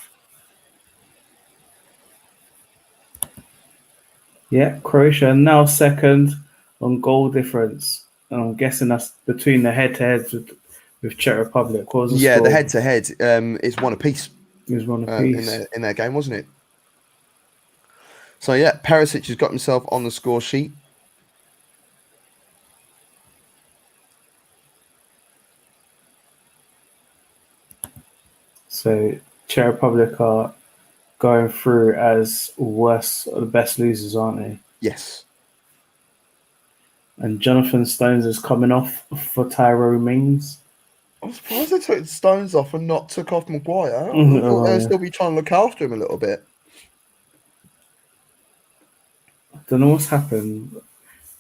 Yeah, Croatia now second on goal difference. And I'm guessing that's between the head-to-heads with Czech Republic. The head-to-head is one apiece. It was one apiece. In their game, wasn't it? So, yeah, Perisic has got himself on the score sheet. So, Czech Republic are going through as worst or the best losers, aren't they? Yes. And Jonathan Stones is coming off for Tyrone Mings. I'm surprised they took Stones off and not took off Maguire. I thought they'd still be trying to look after him a little bit. I don't know what's happened.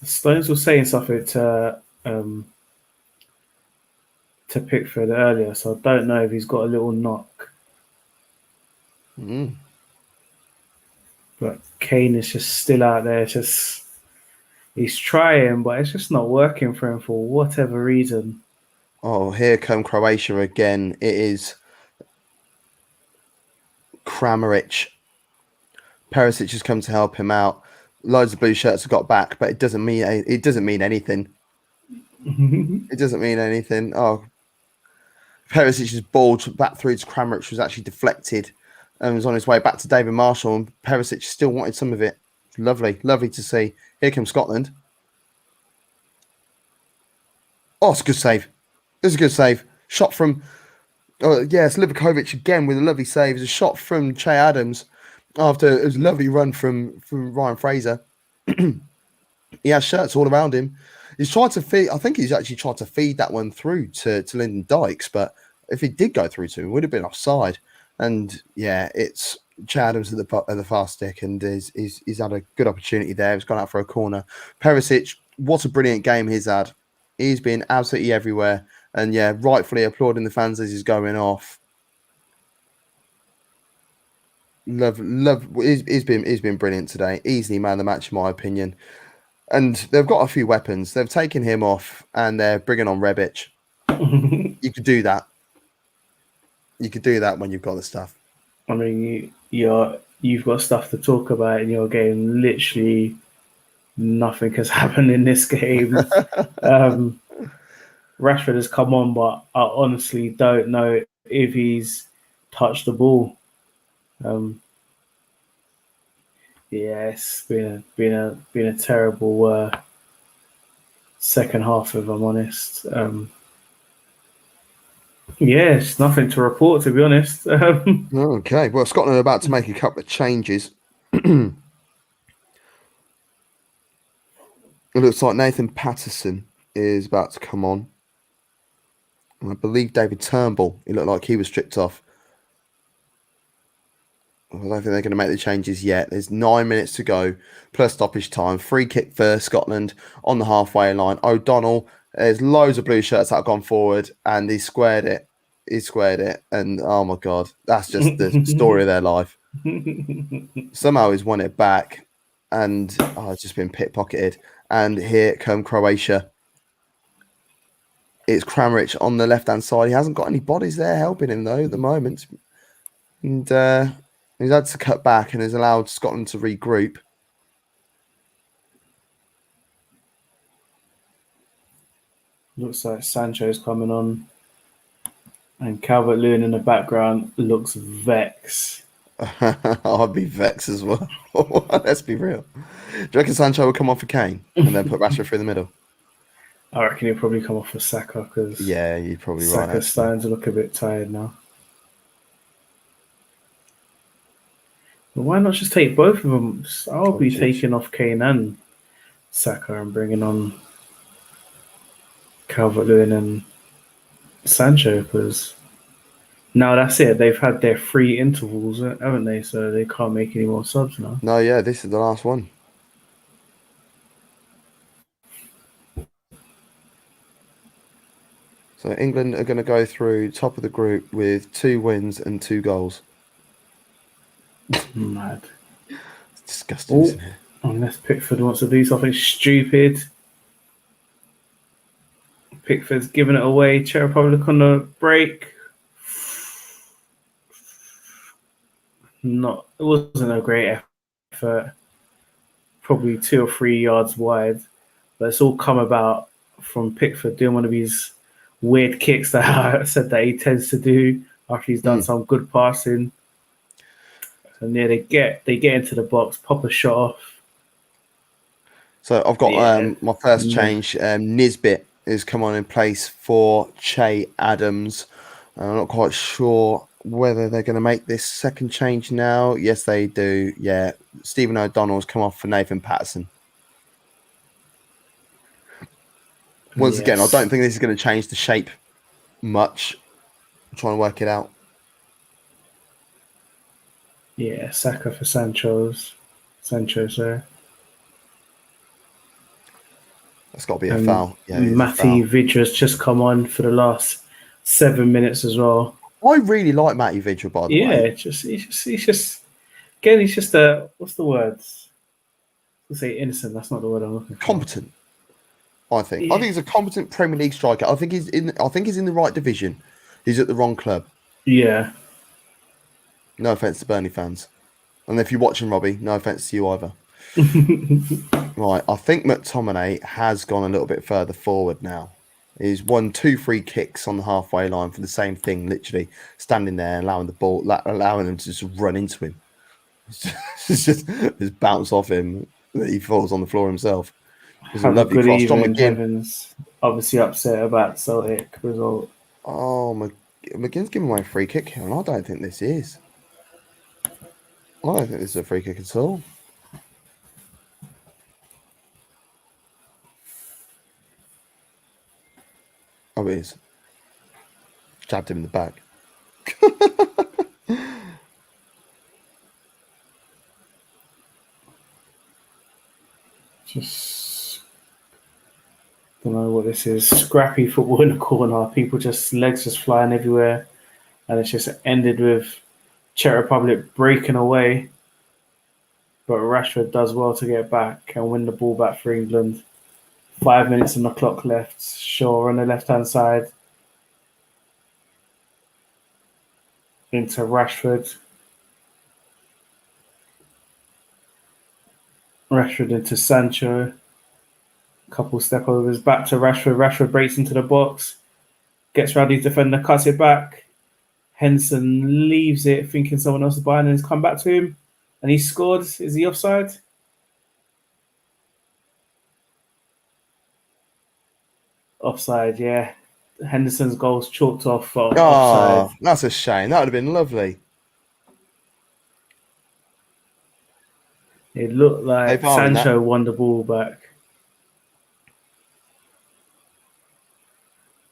Stones was saying something to Pickford earlier, so I don't know if he's got a little knock. But Kane is just still out there. It's just he's trying, but it's just not working for him for whatever reason. Oh, here come Croatia again. It is Kramaric. Perisic has come to help him out. Loads of blue shirts have got back, but it doesn't mean anything. It doesn't mean anything. Oh, Perisic's ball back through to Kramaric was actually deflected and was on his way back to David Marshall, and Perisic still wanted some of it. Lovely, lovely to see. Here comes Scotland. Oh, it's a good save. It's a good save. Shot from, it's Livakovic again with a lovely save. It's a shot from Che Adams after it was a lovely run from Ryan Fraser. He has shirts all around him. He's tried to feed. I think he's actually tried to feed that one through to Lyndon Dykes, but if he did go through to him, it would have been offside. And yeah, it's Che Adams at the far stick, and he's had a good opportunity there. He's gone out for a corner. Perisic, what a brilliant game he's had. He's been absolutely everywhere, and yeah, rightfully applauding the fans as he's going off. Love. He's been brilliant today. Easily man of the match, in my opinion. And they've got a few weapons. They've taken him off, and they're bringing on Rebic. You could do that. You could do that when you've got the stuff. I mean, you've got stuff to talk about in your game. Literally, nothing has happened in this game. Rashford has come on, but I honestly don't know if he's touched the ball. It's been a terrible second half, if I'm honest. It's nothing to report, to be honest. Okay, well, Scotland are about to make a couple of changes. It looks like Nathan Patterson is about to come on. And I believe David Turnbull, it looked like he was stripped off. I don't think they're going to make the changes yet. There's 9 minutes to go, plus stoppage time. Free kick for Scotland on the halfway line. O'Donnell, there's loads of blue shirts that have gone forward, and he squared it. And oh my God, that's just the story of their life. Somehow he's won it back, and it's just been pickpocketed. And here come Croatia. It's Kramaric on the left-hand side. He hasn't got any bodies there helping him, though, at the moment. And he's had to cut back and has allowed Scotland to regroup. Looks like Sancho's coming on. And Calvert-Lewin in the background looks vexed. I'd be vexed as well. Let's be real. Do you reckon Sancho will come on for Kane and then put Rashford through the middle? I reckon he'll probably come off for Saka because you're probably right. Saka's starting to look a bit tired now. But why not just take both of them? I'll be taking off Kane and Saka and bringing on Calvert-Lewin and Sancho, because now that's it. They've had their 3 intervals, haven't they? So they can't make any more subs now. No, yeah, this is the last one. So England are going to go through top of the group with 2 wins and 2 goals. Mad. It's disgusting, isn't it? Unless Pickford wants to do something stupid. Pickford's giving it away. Czech Republic on the break. It wasn't a great effort. Probably 2 or 3 yards wide. But it's all come about from Pickford doing one of these weird kicks that I said that he tends to do after he's done some good passing. And yeah, they get into the box, pop a shot off. So I've got my first change. Nisbet has come on in place for Che Adams. I'm not quite sure whether they're going to make this second change now. Yes, they do. Yeah, Stephen O'Donnell's come off for Nathan Patterson. Once again, I don't think this is going to change the shape much. I'm trying to work it out. Yeah, Saka for Sancho, sorry. That's got to be a foul. Yeah, Matty Vidra's just come on for the last 7 minutes as well. I really like Matty Vidra, by the way. Yeah, he's just again, he's just a what's the word? Let's say innocent. That's not the word I'm looking for. Competent. I think. Yeah. I think he's a competent Premier League striker. I think he's in the right division. He's at the wrong club. Yeah. No offense to Burnley fans, and if you're watching, Robbie, no offense to you either. Right, I think McTominay has gone a little bit further forward now. He's won 2 free kicks on the halfway line for the same thing, literally standing there, allowing them to just run into him. just bounce off him. He falls on the floor himself. It's a lovely cross. John McGinn obviously upset about Celtic result. Oh, McGinn's giving away a free kick here, and I don't think this is. I don't think this is a free kick at all. Oh, it is. Jabbed him in the back. Just don't know what this is. Scrappy football in the corner. People legs just flying everywhere, and it's just ended with Czech Republic breaking away. But Rashford does well to get back and win the ball back for England. 5 minutes on the clock left. Shaw on the left-hand side. Into Rashford. Rashford into Sancho. Couple step overs. Back to Rashford. Rashford breaks into the box. Gets round his defender. Cuts it back. Henson leaves it thinking someone else is behind and he's come back to him. And he scored. Is he offside? Offside, yeah. Henderson's goal's chalked off for offside. That's a shame. That would have been lovely. It looked like Sancho won the ball back.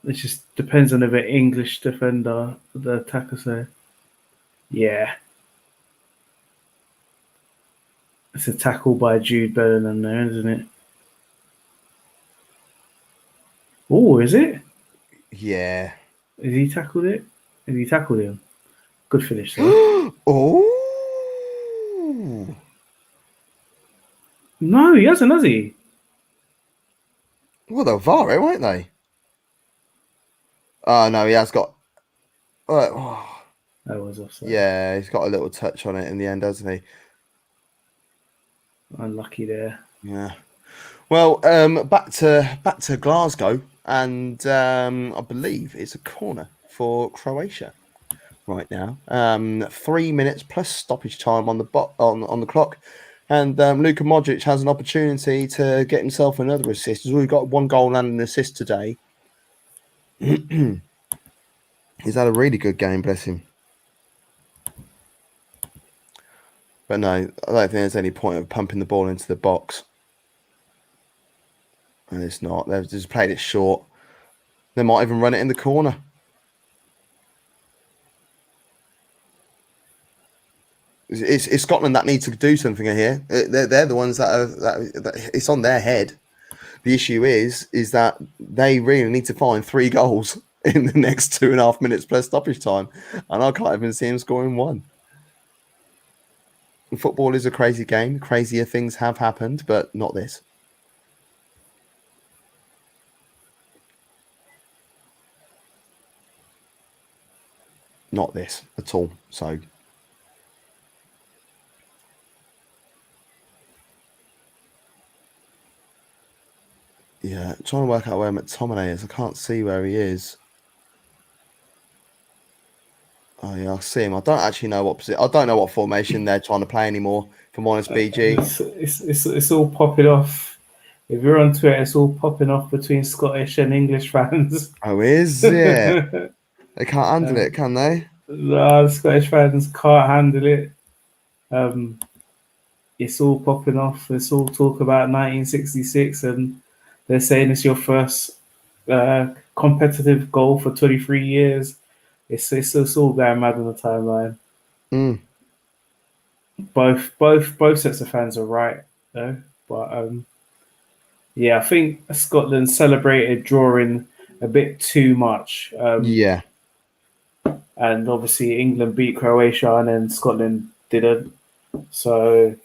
It just depends on if an English defender, the attacker say. Yeah. It's a tackle by Jude Bellingham there, isn't it? Oh, is it? Yeah. Has he tackled it? Has he tackled him? Good finish, though. Oh. No, he hasn't, has he? Well, they'll VAR it, won't they? Oh, no, he has got... That was offside. Yeah, he's got a little touch on it in the end, hasn't he? Unlucky there. Yeah. Well, back to Glasgow, and I believe it's a corner for Croatia right now. 3 minutes plus stoppage time on the on the clock, and Luka Modric has an opportunity to get himself another assist. He's already got 1 goal and an assist today. He's had a really good game, bless him. But no, I don't think there's any point of pumping the ball into the box. And it's not. They've just played it short. They might even run it in the corner. It's Scotland that needs to do something here. They're the ones that it's on their head. The issue is that they really need to find 3 goals in the next 2.5 minutes plus stoppage time. And I can't even see him scoring 1. Football is a crazy game. Crazier things have happened, but not this. Not this at all. So, yeah, trying to work out where McTominay is. I can't see where he is. Oh yeah, I see him. I don't actually know what position. I don't know what formation they're trying to play anymore. If I'm honest, BG. It's all popping off. If you're on Twitter, it's all popping off between Scottish and English fans. Oh, is it? They can't handle it, can they? The Scottish fans can't handle it. It's all popping off. It's all talk about 1966, and they're saying it's your first competitive goal for 23 years. It's all going mad on the timeline. Mm. Both sets of fans are right though, but yeah, I think Scotland celebrated drawing a bit too much. Yeah. And obviously England beat Croatia and then Scotland didn't. So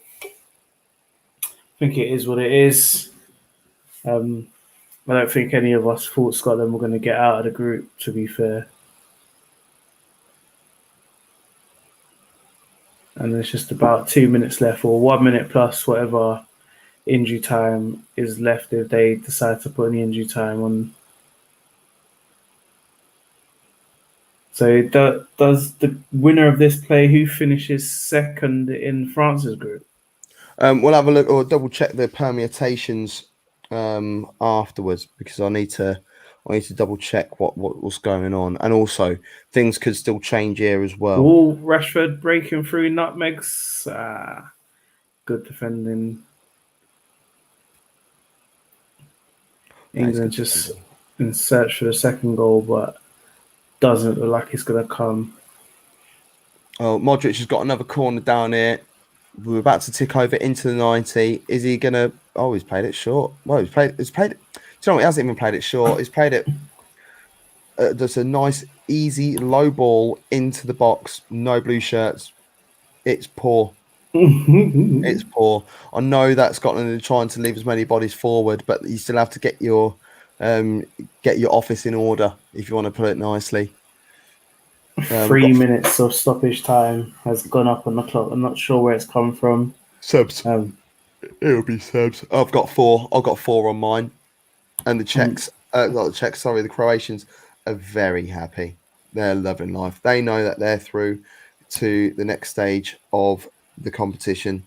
I think it is what it is. I don't think any of us thought Scotland were going to get out of the group, to be fair. And there's just about 2 minutes left, or 1 minute plus whatever injury time is left if they decide to put any injury time on. So does the winner of this play who finishes second in France's group? We'll have a look or double check the permutations afterwards because I need to double check what's going on, and also things could still change here as well. Oh, Rashford breaking through nutmegs. Good defending. England just in search for the second goal, but doesn't look like it's going to come. Oh, Modric has got another corner down here. We're about to tick over into the 90. Is he going to... Oh, he's played it short. Well, he's played it... Do you know what? He hasn't even played it short. He's played it... There's a nice, easy, low ball into the box. No blue shirts. It's poor. It's poor. I know that Scotland are trying to leave as many bodies forward, but you still have to get your office in order, if you want to put it nicely. 3 minutes of stoppage time has gone up on the clock. I'm not sure where it's come from. Subs. It'll be subs. I've got 4. I've got 4 on mine. And the Czechs, the Croatians are very happy. They're loving life. They know that they're through to the next stage of the competition.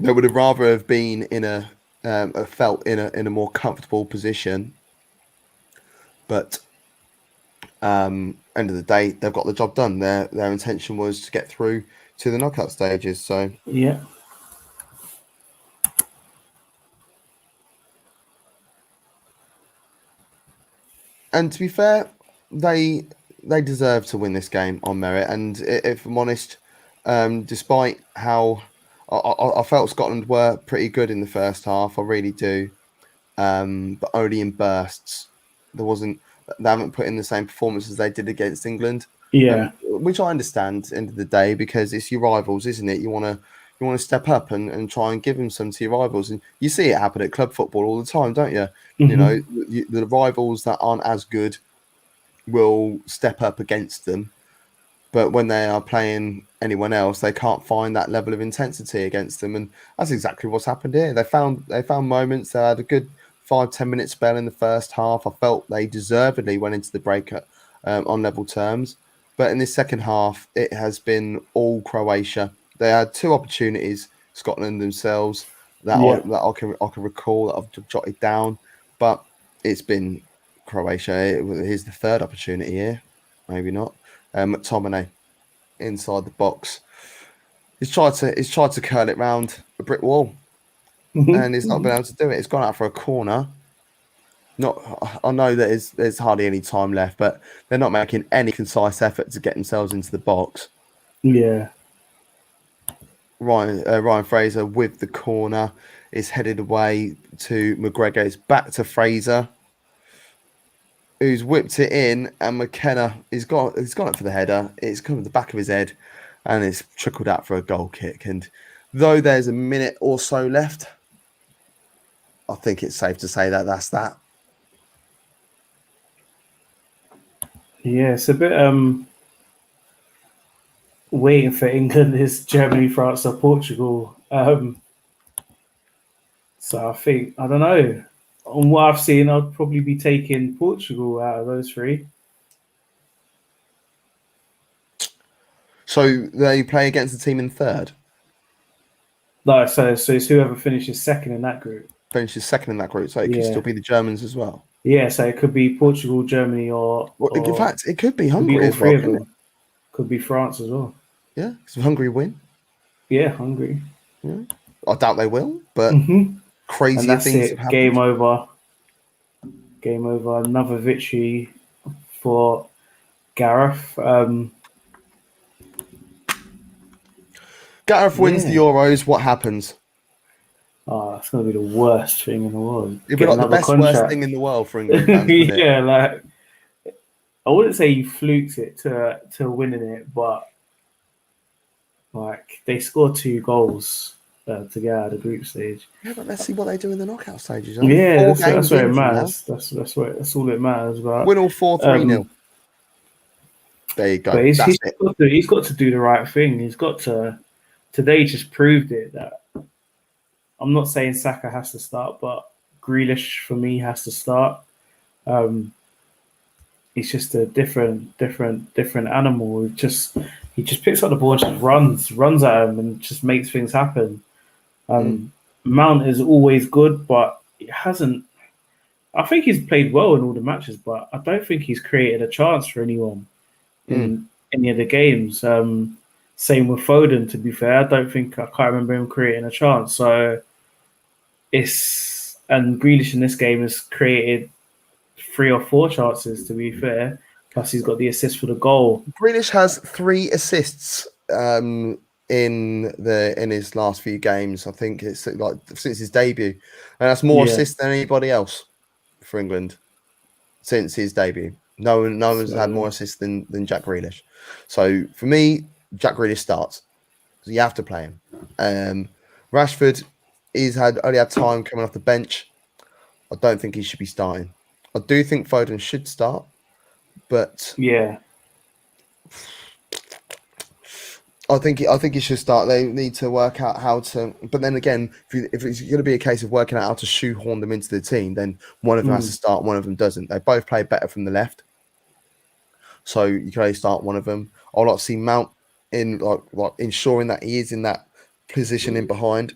They would have rather have been in felt in a more comfortable position, but end of the day, they've got the job done. Their intention was to get through to the knockout stages. So yeah. And to be fair, they deserve to win this game on merit. And if I'm honest, despite how I felt Scotland were pretty good in the first half, I really do, but only in bursts. They haven't put in the same performance as they did against England. Yeah, which I understand. End of the day, because it's your rivals, isn't it? You want to step up and try and give them some to your rivals, and you see it happen at club football all the time, don't you? Mm-hmm. You know, the rivals that aren't as good will step up against them, but when they are playing anyone else, they can't find that level of intensity against them, and that's exactly what's happened here. They found moments. They had a good 5-10 minute spell in the first half. I felt they deservedly went into the break on level terms. But in this second half, it has been all Croatia. They had 2 opportunities, Scotland themselves, that I can recall, that I've jotted down. But it's been Croatia. Here's the 3rd opportunity here. Maybe not. McTominay inside the box. He's tried to curl it round a brick wall. And he's not been able to do it. It's gone out for a corner. I know that there's hardly any time left, but they're not making any concise effort to get themselves into the box. Yeah. Ryan Fraser with the corner is headed away to McGregor. It's back to Fraser, who's whipped it in, and McKenna he's gone it for the header. It's come to the back of his head, and it's trickled out for a goal kick. And though there's a minute or so left, I think it's safe to say that that's that. Yeah, it's a bit waiting for England is Germany, France, or Portugal. So I think, I don't know. On what I've seen, I'd probably be taking Portugal out of those 3. So they play against the team in 3rd? No, so it's whoever finishes second in that group. Finishes second in that group, so it could still be the Germans as well. Yeah, so it could be Portugal, Germany, Well, in fact, it could be could be Hungary all as well, three of couldn't it? them. Could be France as well. Yeah, because if Hungary win, Yeah, Hungary. yeah. I doubt they will, but And crazier that's things have it. Game happened. over. Game over. Another victory for Gareth. Gareth wins the Yeah. Euros. What happens? Oh, it's going to be the worst thing in the world. It'd be Get like the another best, worst thing contract. in the world for England fans, wouldn't it? Yeah, like I wouldn't say he fluked it to winning it, but like they scored 2 goals to get out of the group stage. Yeah, but let's see what they do in the knockout stages. Only Yeah, 4 that's games where it in from now. matters. That's all it matters about. Win all 4-3-0. There you go. But That's it. he's got to do the right thing. He's got to. Today just proved it. That I'm not saying Saka has to start, but Grealish for me has to start. He's just a different animal. He just picks up the ball and just runs at him and just makes things happen. Mount is always good, but it hasn't. I think he's played well in all the matches, but I don't think he's created a chance for anyone in any of the games. Same with Foden. To be fair, I can't remember him creating a chance. So and Grealish in this game has created 3 or 4 chances. To be fair, plus he's got the assist for the goal. Grealish has 3 assists in his last few games. I think it's like since his debut, and that's more assists than anybody else for England since his debut. No one's had more assists than Jack Grealish. So for me, Jack Grealish starts. So you have to play him. Rashford, he's only had time coming off the bench. I don't think he should be starting. I do think Foden should start, but yeah, I think he should start. They need to work out how to. But then again, if it's going to be a case of working out how to shoehorn them into the team, then one of them has to start, one of them doesn't. They both play better from the left, so you can only start one of them. I'd like to see Mount in like ensuring that he is in that position in behind.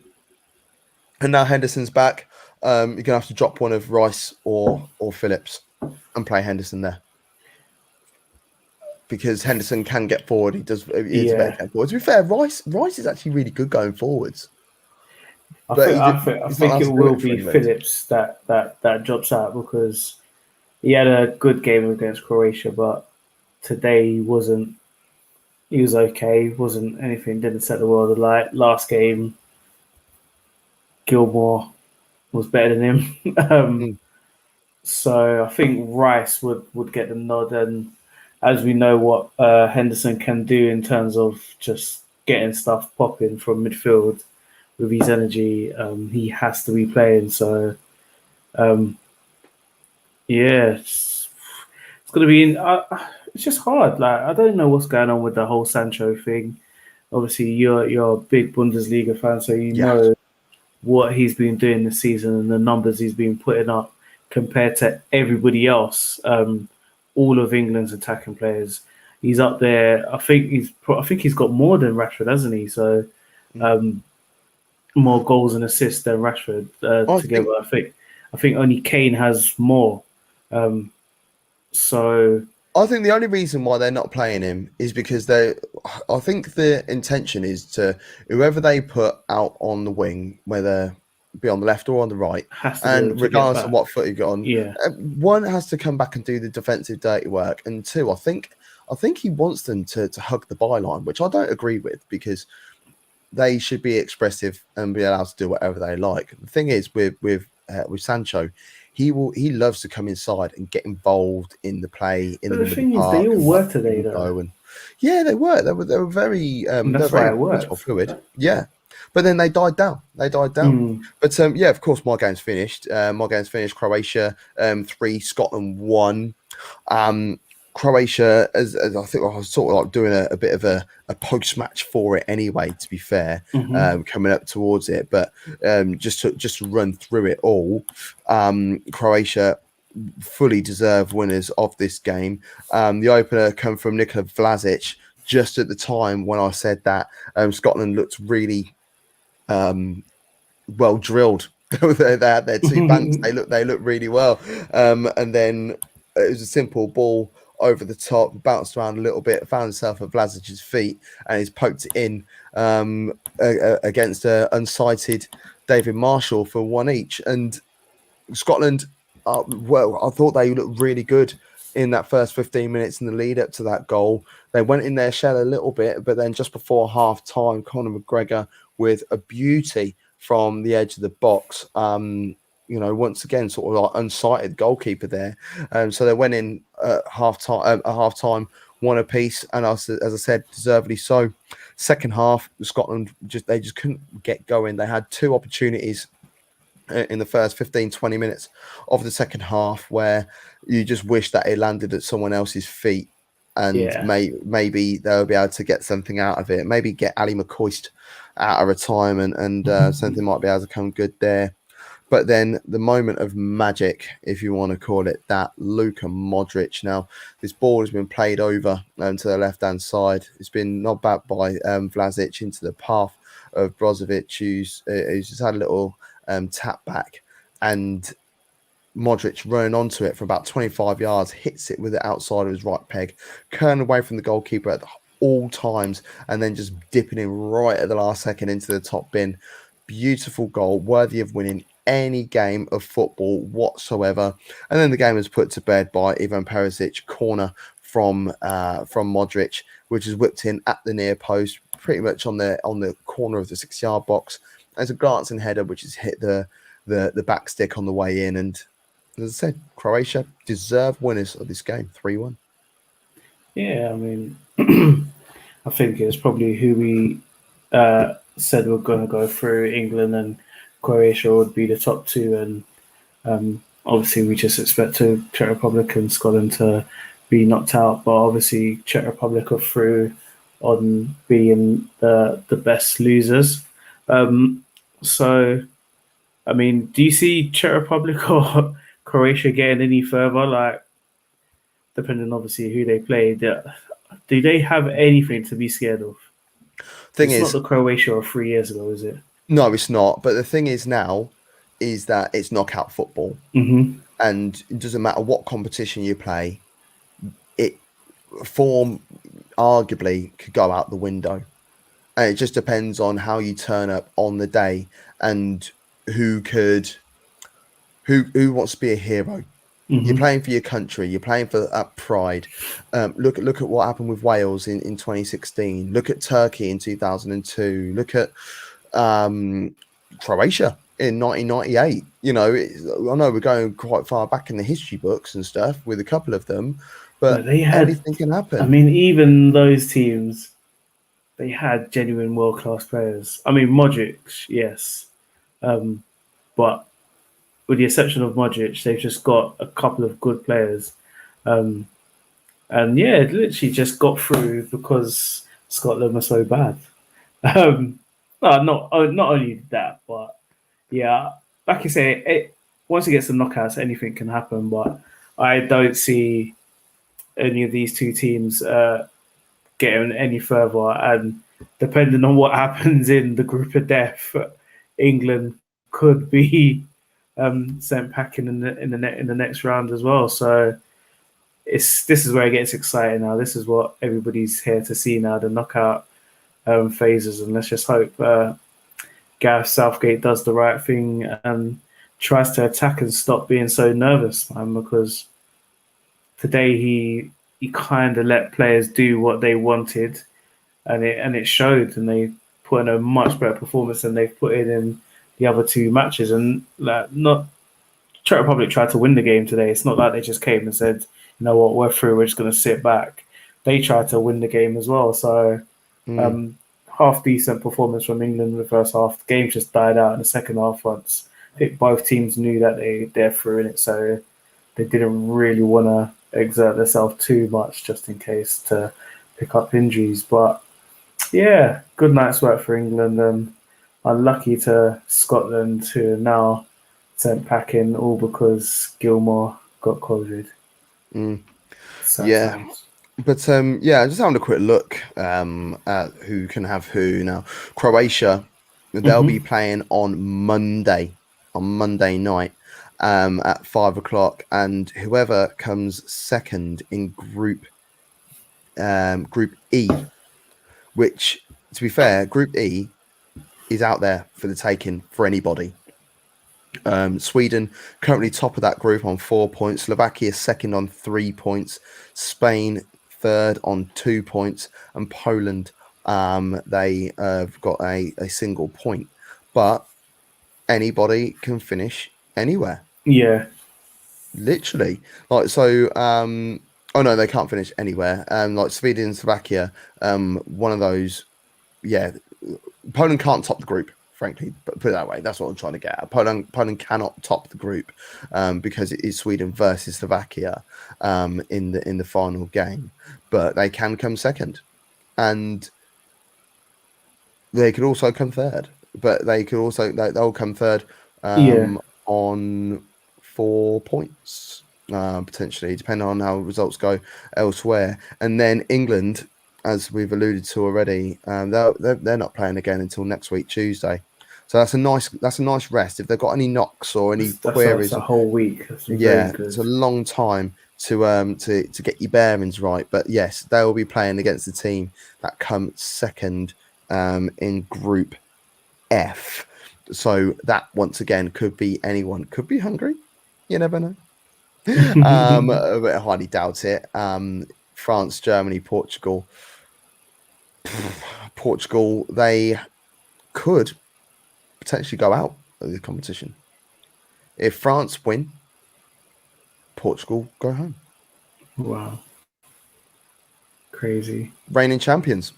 And now Henderson's back. You're gonna have to drop one of Rice or Phillips and play Henderson there, because Henderson can get forward. He is better get forward. To be fair, Rice is actually really good going forwards. I think it will be Phillips that drops out, because he had a good game against Croatia, but today he wasn't. He was okay. Wasn't anything. Didn't set the world alight. Last game, Gilmore was better than him. So I think Rice would get the nod, and as we know what Henderson can do in terms of just getting stuff popping from midfield with his energy, he has to be playing. So it's going to be. It's just hard. Like, I don't know what's going on with the whole Sancho thing. Obviously, you're a big Bundesliga fan, so you know what he's been doing this season and the numbers he's been putting up compared to everybody else. All of England's attacking players, he's up there. I think he's got more than Rashford, hasn't he? So more goals and assists than Rashford together. I think only Kane has more. So I think the only reason why they're not playing him is because I think the intention is to whoever they put out on the wing, whether be on the left or on the right, and regardless of what foot you got on, one has to come back and do the defensive dirty work, and 2, I think he wants them to hug the byline, which I don't agree with, because they should be expressive and be allowed to do whatever they like. The thing is with Sancho, he loves to come inside and get involved in the play. The thing is, they all were today, though. Yeah, they were. They were very. That's why it worked. Fluid. Yeah, but then they died down. But of course, my game's finished. Croatia 3, Scotland 1. Croatia, as I think I was sort of like doing a bit of a post match for it anyway, to be fair, coming up towards it. But just to run through it all, Croatia fully deserved winners of this game. The opener come from Nikola Vlasic just at the time when I said that Scotland looked really well drilled they had their two banks. They look really well. And then it was a simple ball over the top, bounced around a little bit, found himself at Vlasic's feet, and he's poked it in against unsighted David Marshall for one each. And Scotland, well, I thought they looked really good in that first 15 minutes in the lead up to that goal. They went in their shell a little bit, but then just before half time, Conor McGregor with a beauty from the edge of the box. Once again, sort of like unsighted goalkeeper there. So they went in at half time, one apiece, and as I said, deservedly so. Second half, Scotland just couldn't get going. They had two opportunities in the first 15-20 minutes of the second half where you just wish that it landed at someone else's feet, and maybe they'll be able to get something out of it. Maybe get Ali McCoist out of retirement, and something might be able to come good there. But then the moment of magic, if you want to call it that, Luka Modric. Now, this ball has been played over to the left-hand side. It's been knocked back by Vlasic into the path of Brozovic, who's just had a little tap back, and Modric running onto it for about 25 yards, hits it with the outside of his right peg, curling away from the goalkeeper at all times, and then just dipping in right at the last second into the top bin. Beautiful goal, worthy of winning any game of football whatsoever. And then the game was put to bed by Ivan Perisic, corner from Modric, which is whipped in at the near post, pretty much on the corner of the 6-yard box. There's a glancing header which has hit the back stick on the way in. And as I said, Croatia deserved winners of this game, 3-1. Yeah, I mean, I think it's probably who we said we're going to go through. England and Croatia would be the top two, and obviously we just expect Czech Republic and Scotland to be knocked out, but obviously Czech Republic are through on being the best losers. So, I mean, do you see Czech Republic or Croatia getting any further? Like, depending obviously who they play, do they have anything to be scared of? It's not the Croatia of 3 years ago, is it? No, it's not. But the thing is now is that it's knockout football. Mm-hmm. And it doesn't matter what competition you play, form arguably could go out the window. And it just depends on how you turn up on the day and who wants to be a hero. Mm-hmm. You're playing for your country. You're playing for that pride. Look at what happened with Wales in 2016. Look at Turkey in 2002. Look at Croatia in 1998. I know we're going quite far back in the history books and stuff with a couple of them, but anything can happen. I mean, even those teams, they had genuine world-class players. I mean, Modric, yes, but with the exception of Modric, they've just got a couple of good players. And yeah, it literally just got through because Scotland were so bad. No, not only that, but yeah, like you say, once it gets to knockouts, anything can happen. But I don't see any of these two teams getting any further. And depending on what happens in the group of death, England could be sent packing in the next round as well. So this is where it gets exciting now. This is what everybody's here to see now, the knockout phases, and let's just hope Gareth Southgate does the right thing and tries to attack and stop being so nervous, man, because today he kind of let players do what they wanted, and it showed, and they put in a much better performance than they've put in the other two matches. And Czech Republic tried to win the game today. It's not like they just came and said, you know what, we're through, we're just going to sit back. They tried to win the game as well. So half decent performance from England in the first half. The game just died out in the second half once I think both teams knew that they're through in it, so they didn't really want to exert themselves too much just in case to pick up injuries. But yeah, good night's work for England. Unlucky to Scotland, who are now sent packing, all because Gilmore got COVID. Yeah. But just having a quick look at who can have who now. Croatia, they'll be playing on Monday on Monday night at 5 o'clock, and whoever comes second in Group E, which, to be fair, Group E is out there for the taking for anybody. Sweden currently top of that group on 4 points. Slovakia second on 3 points. Spain third on 2 points, and Poland they have got a single point. But anybody can finish anywhere. Yeah. Literally. Like, so oh no, they can't finish anywhere. Like Sweden and Slovakia, one of those, yeah. Poland can't top the group, frankly, but put it that way. That's what I'm trying to get at. Poland cannot top the group because it is Sweden versus Slovakia in the final game, but they can come second, and they could also come third. But they'll come third on 4 points potentially, depending on how results go elsewhere. And then England, as we've alluded to already, they're not playing again until next week, Tuesday. So that's a nice rest. If they've got any knocks or any queries, that's a whole week. Yeah, it's a long time to get your bearings right. But yes, they will be playing against the team that comes second in Group F. So that once again could be anyone. Could be Hungary. You never know. But I highly doubt it. France, Germany, Portugal. Portugal, they could potentially go out of the competition. If France win, Portugal go home. Wow. Crazy. Reigning champions.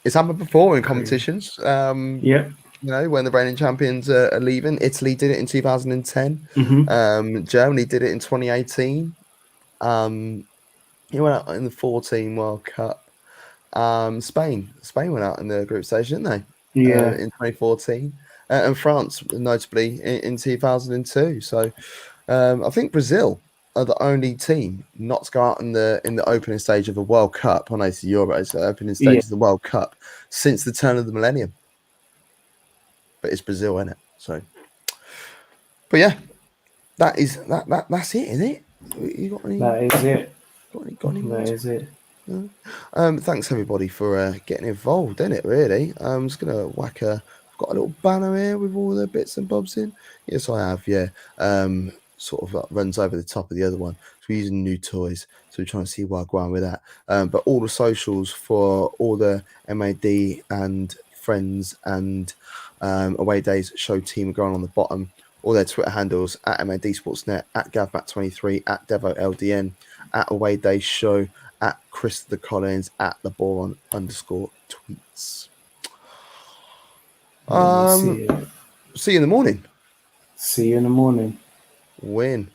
It's happened before in competitions. Yeah. You know, when the reigning champions are leaving. Italy did it in 2010. Mm-hmm. Germany did it in 2018. He went out in the 14 World Cup. Spain went out in the group stage, didn't they? Yeah. In 2014. And France, notably, in 2002. So I think Brazil are the only team not to go out in the opening stage of the World Cup. I know it's the Euros, the opening stage of the World Cup since the turn of the millennium. But it's Brazil, isn't it? So, but yeah, that's it, isn't it? You got any? That is it. Got any more? That is it. Thanks everybody for getting involved in it. Really, I'm just gonna whack a. I've got a little banner here with all the bits and bobs in. Yes, I have. Yeah. Sort of runs over the top of the other one. So we're using new toys. So we're trying to see where I go on with that. But all the socials for all the MAD and friends and away days show team are going on the bottom. All their Twitter handles at MAD Sportsnet, at GavMat23, at DevoLDN, at Away Days Show, at Chris the Collins, at the Boron _tweets. See you in the morning. See you in the morning. Win.